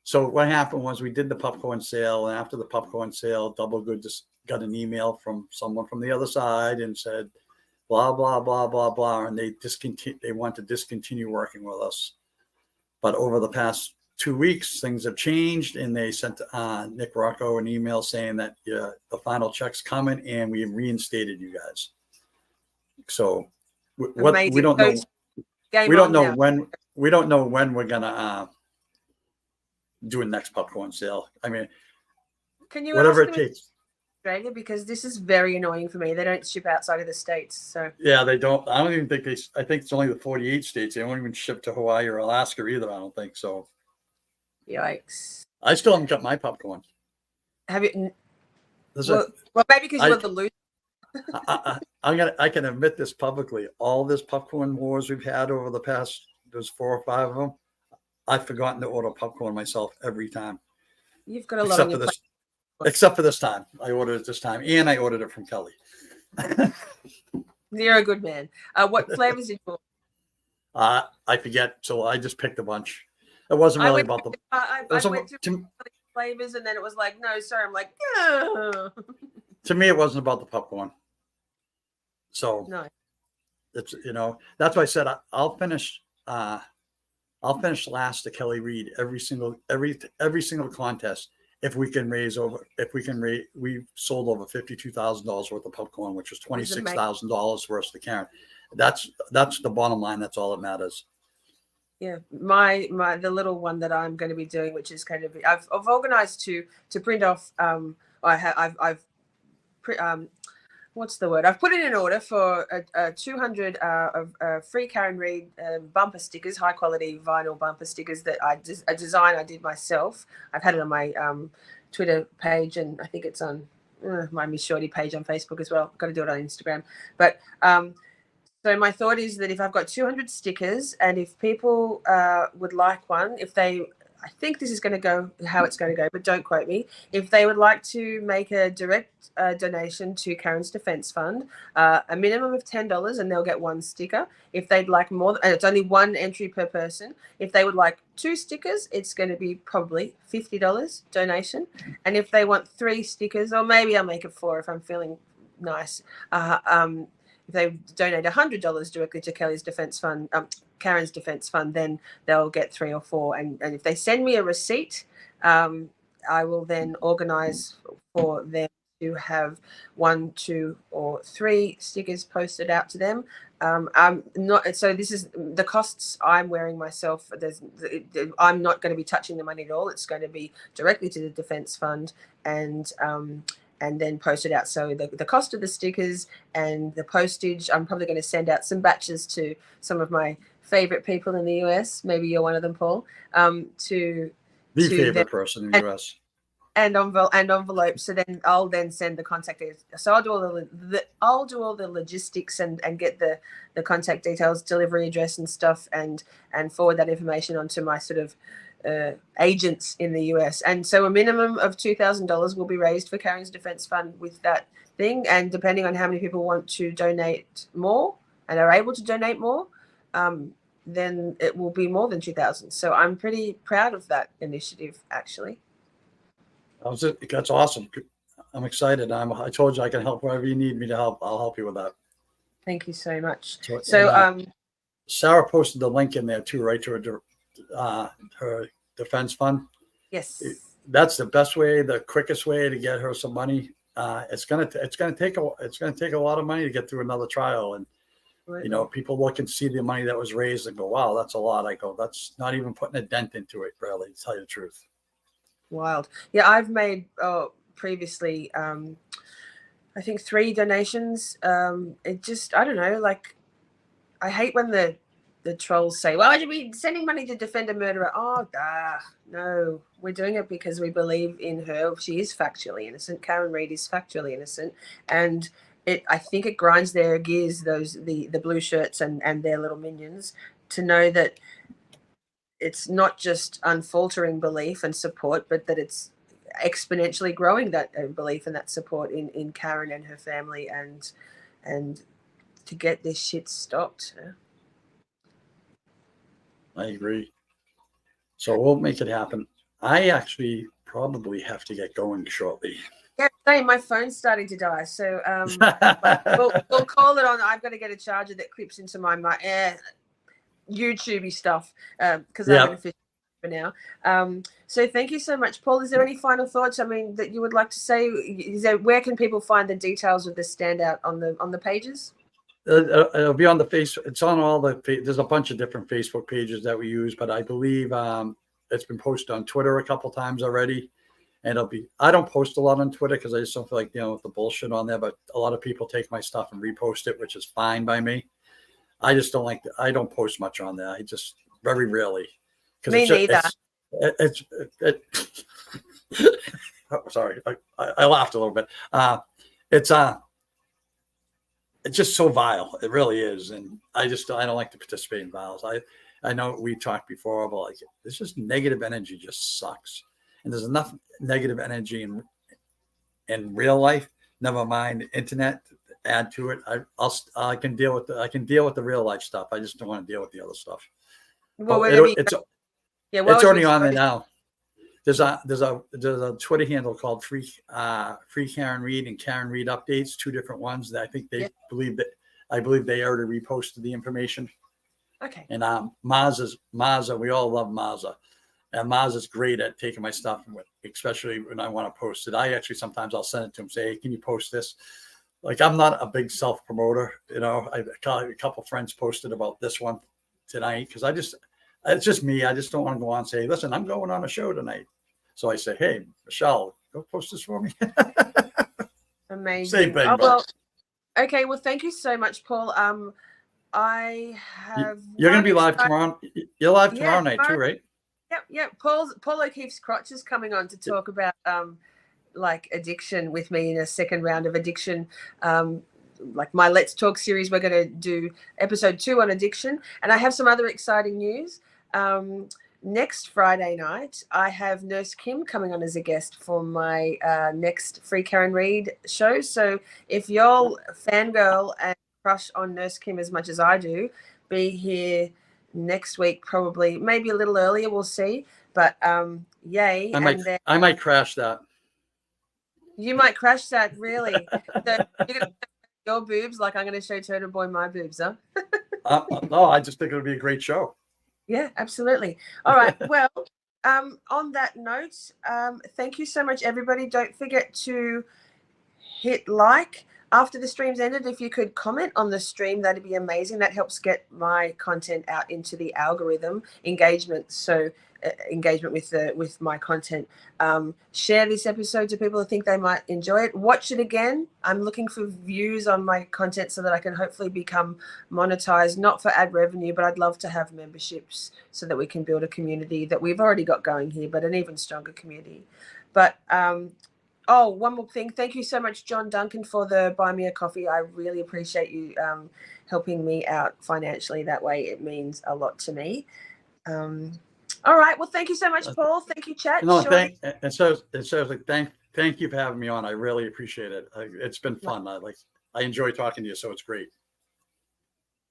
so what happened was we did the popcorn sale, and after the popcorn sale, Double Good just got an email from someone from the other side and said, blah, blah, blah, blah, blah. And they want to discontinue working with us. But over the past 2 weeks, things have changed, and they sent Nick Rocco an email saying that the final check's coming, and we have reinstated you guys. So we don't know when we're gonna do a next popcorn sale. I mean, can you whatever it takes. Australia, because this is very annoying for me. They don't ship outside of the States. So yeah, they don't. I don't even think I think it's only the 48 states. They don't even ship to Hawaii or Alaska either. I don't think so. Yikes! I still haven't got my popcorn. Have you? Well, maybe because you're the loser. I can admit this publicly. All this popcorn wars we've had over the past, there's 4 or 5 of them. I've forgotten to order popcorn myself every time. You've got a lot on your plate. Except for this time. I ordered it this time, and I ordered it from Kelly. You're a good man. What flavors did you order? I forget, so I just picked a bunch. It wasn't really about the. I went through flavors, and then it was like, no, sorry. I'm like, no. To me, it wasn't about the popcorn. So no, it's that's why I said I'll finish last to Kelly Reed every single contest. If we can raise, we've sold over $52,000 worth of popcorn, which was $26,000 worth to Karen. That's the bottom line. That's all that matters. Yeah, the little one that I'm going to be doing, which is going to be, I've organized to print off. What's the word? I've put it in order for 200 of free Karen Read bumper stickers, high quality vinyl bumper stickers that a design I did myself. I've had it on my Twitter page, and I think it's on my Miss Shorty page on Facebook as well. I've got to do it on Instagram. But so my thought is that if I've got 200 stickers, and if people would like one, I think this is going to go how it's going to go, but don't quote me. If they would like to make a direct donation to Karen's Defence Fund, a minimum of $10, and they'll get 1 sticker. If they'd like more, and it's only 1 entry per person. If they would like 2 stickers, it's going to be probably $50 donation. And if they want 3 stickers, or maybe I'll make it 4 if I'm feeling nice. If they donate $100 directly to Kelly's Defence Fund, Karen's Defence Fund, then they'll get 3 or 4. And if they send me a receipt, I will then organise for them to have 1, 2, or 3 stickers posted out to them. I'm not. So this is the costs I'm wearing myself. I'm not going to be touching the money at all. It's going to be directly to the Defence Fund, and then post it out. So the cost of the stickers and the postage, I'm probably going to send out some batches to some of my favorite people in the US. Maybe you're one of them, Paul. To The to favorite them, person in the US. and envelopes. So then I'll then send the contact details. So I'll do all the logistics and get the contact details, delivery address and stuff, and forward that information onto my sort of agents in the US. And so a minimum of $2,000 will be raised for Karen's Defense Fund with that thing. And depending on how many people want to donate more and are able to donate more, then it will be more than 2,000. So I'm pretty proud of that initiative, actually. That's awesome. I'm excited. I told you I can help wherever you need me to help. I'll help you with that. Thank you so much. So Sarah posted the link in there too, right, to her defense fund. Yes, that's the best way, the quickest way to get her some money. It's gonna take a lot of money to get through another trial, and you know, people look and see the money that was raised and go, "Wow, that's a lot." I go, "That's not even putting a dent into it, really." To tell you the truth. Wild. Yeah, I've made previously I think 3 donations. It just, I don't know, like, I hate when the trolls say, well, I should be sending money to defend a murderer. Oh, no, we're doing it because we believe in her. She is factually innocent. Karen Read is factually innocent. And I think it grinds their gears, the blue shirts and their little minions, to know that it's not just unfaltering belief and support, but that it's exponentially growing that belief and that support in Karen and her family, and to get this shit stopped. I agree. So we'll make it happen. I actually probably have to get going shortly. Yeah, same. My phone's starting to die, so we'll call it on. I've got to get a charger that clips into my YouTubey stuff because I'm an official for now. So thank you so much, Paul. Is there any final thoughts? I mean, that you would like to say? Where can people find the details of the standout on the pages? It'll be on the face. It's on all the. There's a bunch of different Facebook pages that we use, but I believe it's been posted on Twitter a couple times already. And I don't post a lot on Twitter because I just don't feel like dealing with the bullshit on there. But a lot of people take my stuff and repost it, which is fine by me. I just don't like. I don't post much on there. I just very rarely. Me neither. Sorry, I laughed a little bit. It's just so vile. It really is, and I don't like to participate in violence. I know we talked before about like this. Just negative energy just sucks, and there's enough negative energy in real life. Never mind internet. Add to it. I can deal with the real life stuff. I just don't want to deal with the other stuff. Well, it's already on there now. There's a Twitter handle called Free Karen Read and Karen Read Updates, 2 different ones that I think believe they already reposted the information. Okay. And Maza, we all love Maza. And Maza's great at taking my stuff, especially when I want to post it. Sometimes I'll send it to him, say, hey, can you post this? Like, I'm not a big self-promoter, you know. A couple friends posted about this one tonight because it's just me. I just don't want to go on and say, listen, I'm going on a show tonight. So I say, hey, Michelle, go post this for me. Amazing. Say big, okay. Well, thank you so much, Paul. I have. You're going to be live tomorrow. You're live tomorrow night too, right? Yep. Paul O'Keefe's Crotch is coming on to talk about like addiction with me in a second round of addiction. Like my Let's Talk series, we're going to do episode 2 on addiction. And I have some other exciting news. Next Friday night, I have Nurse Kim coming on as a guest for my next Free Karen Read show. So if y'all fangirl and crush on Nurse Kim as much as I do, be here next week, probably, maybe a little earlier, we'll see. But yay. I might crash that. You might crash that, really. So you're going to show your boobs like I'm going to show Turtle Boy my boobs, huh? No, I just think it would be a great show. Yeah, absolutely. All right. Well, on that note, thank you so much, everybody. Don't forget to hit like after the stream's ended, if you could comment on the stream, that'd be amazing. That helps get my content out into the algorithm engagement. So engagement with my content. Share this episode to people who think they might enjoy it. Watch it again. I'm looking for views on my content so that I can hopefully become monetized, not for ad revenue, but I'd love to have memberships so that we can build a community that we've already got going here, but an even stronger community. But oh, one more thing. Thank you so much, John Duncan, for the Buy Me a Coffee. I really appreciate you helping me out financially that way. It means a lot to me. All right. Well, thank you so much, Paul. Thank you, chat. No, Shorty. thank you for having me on. I really appreciate it. It's been fun. I enjoy talking to you, so it's great.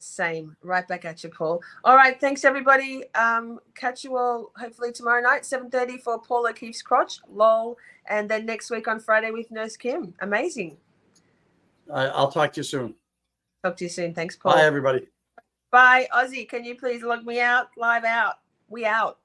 Same. Right back at you, Paul. All right. Thanks, everybody. Catch you all hopefully tomorrow night, 7:30 for Paul O'Keefe's Crotch. Lol. And then next week on Friday with Nurse Kim. Amazing. I'll talk to you soon. Talk to you soon. Thanks, Paul. Bye, everybody. Bye. Ozzy, can you please log me out? Live out. We out.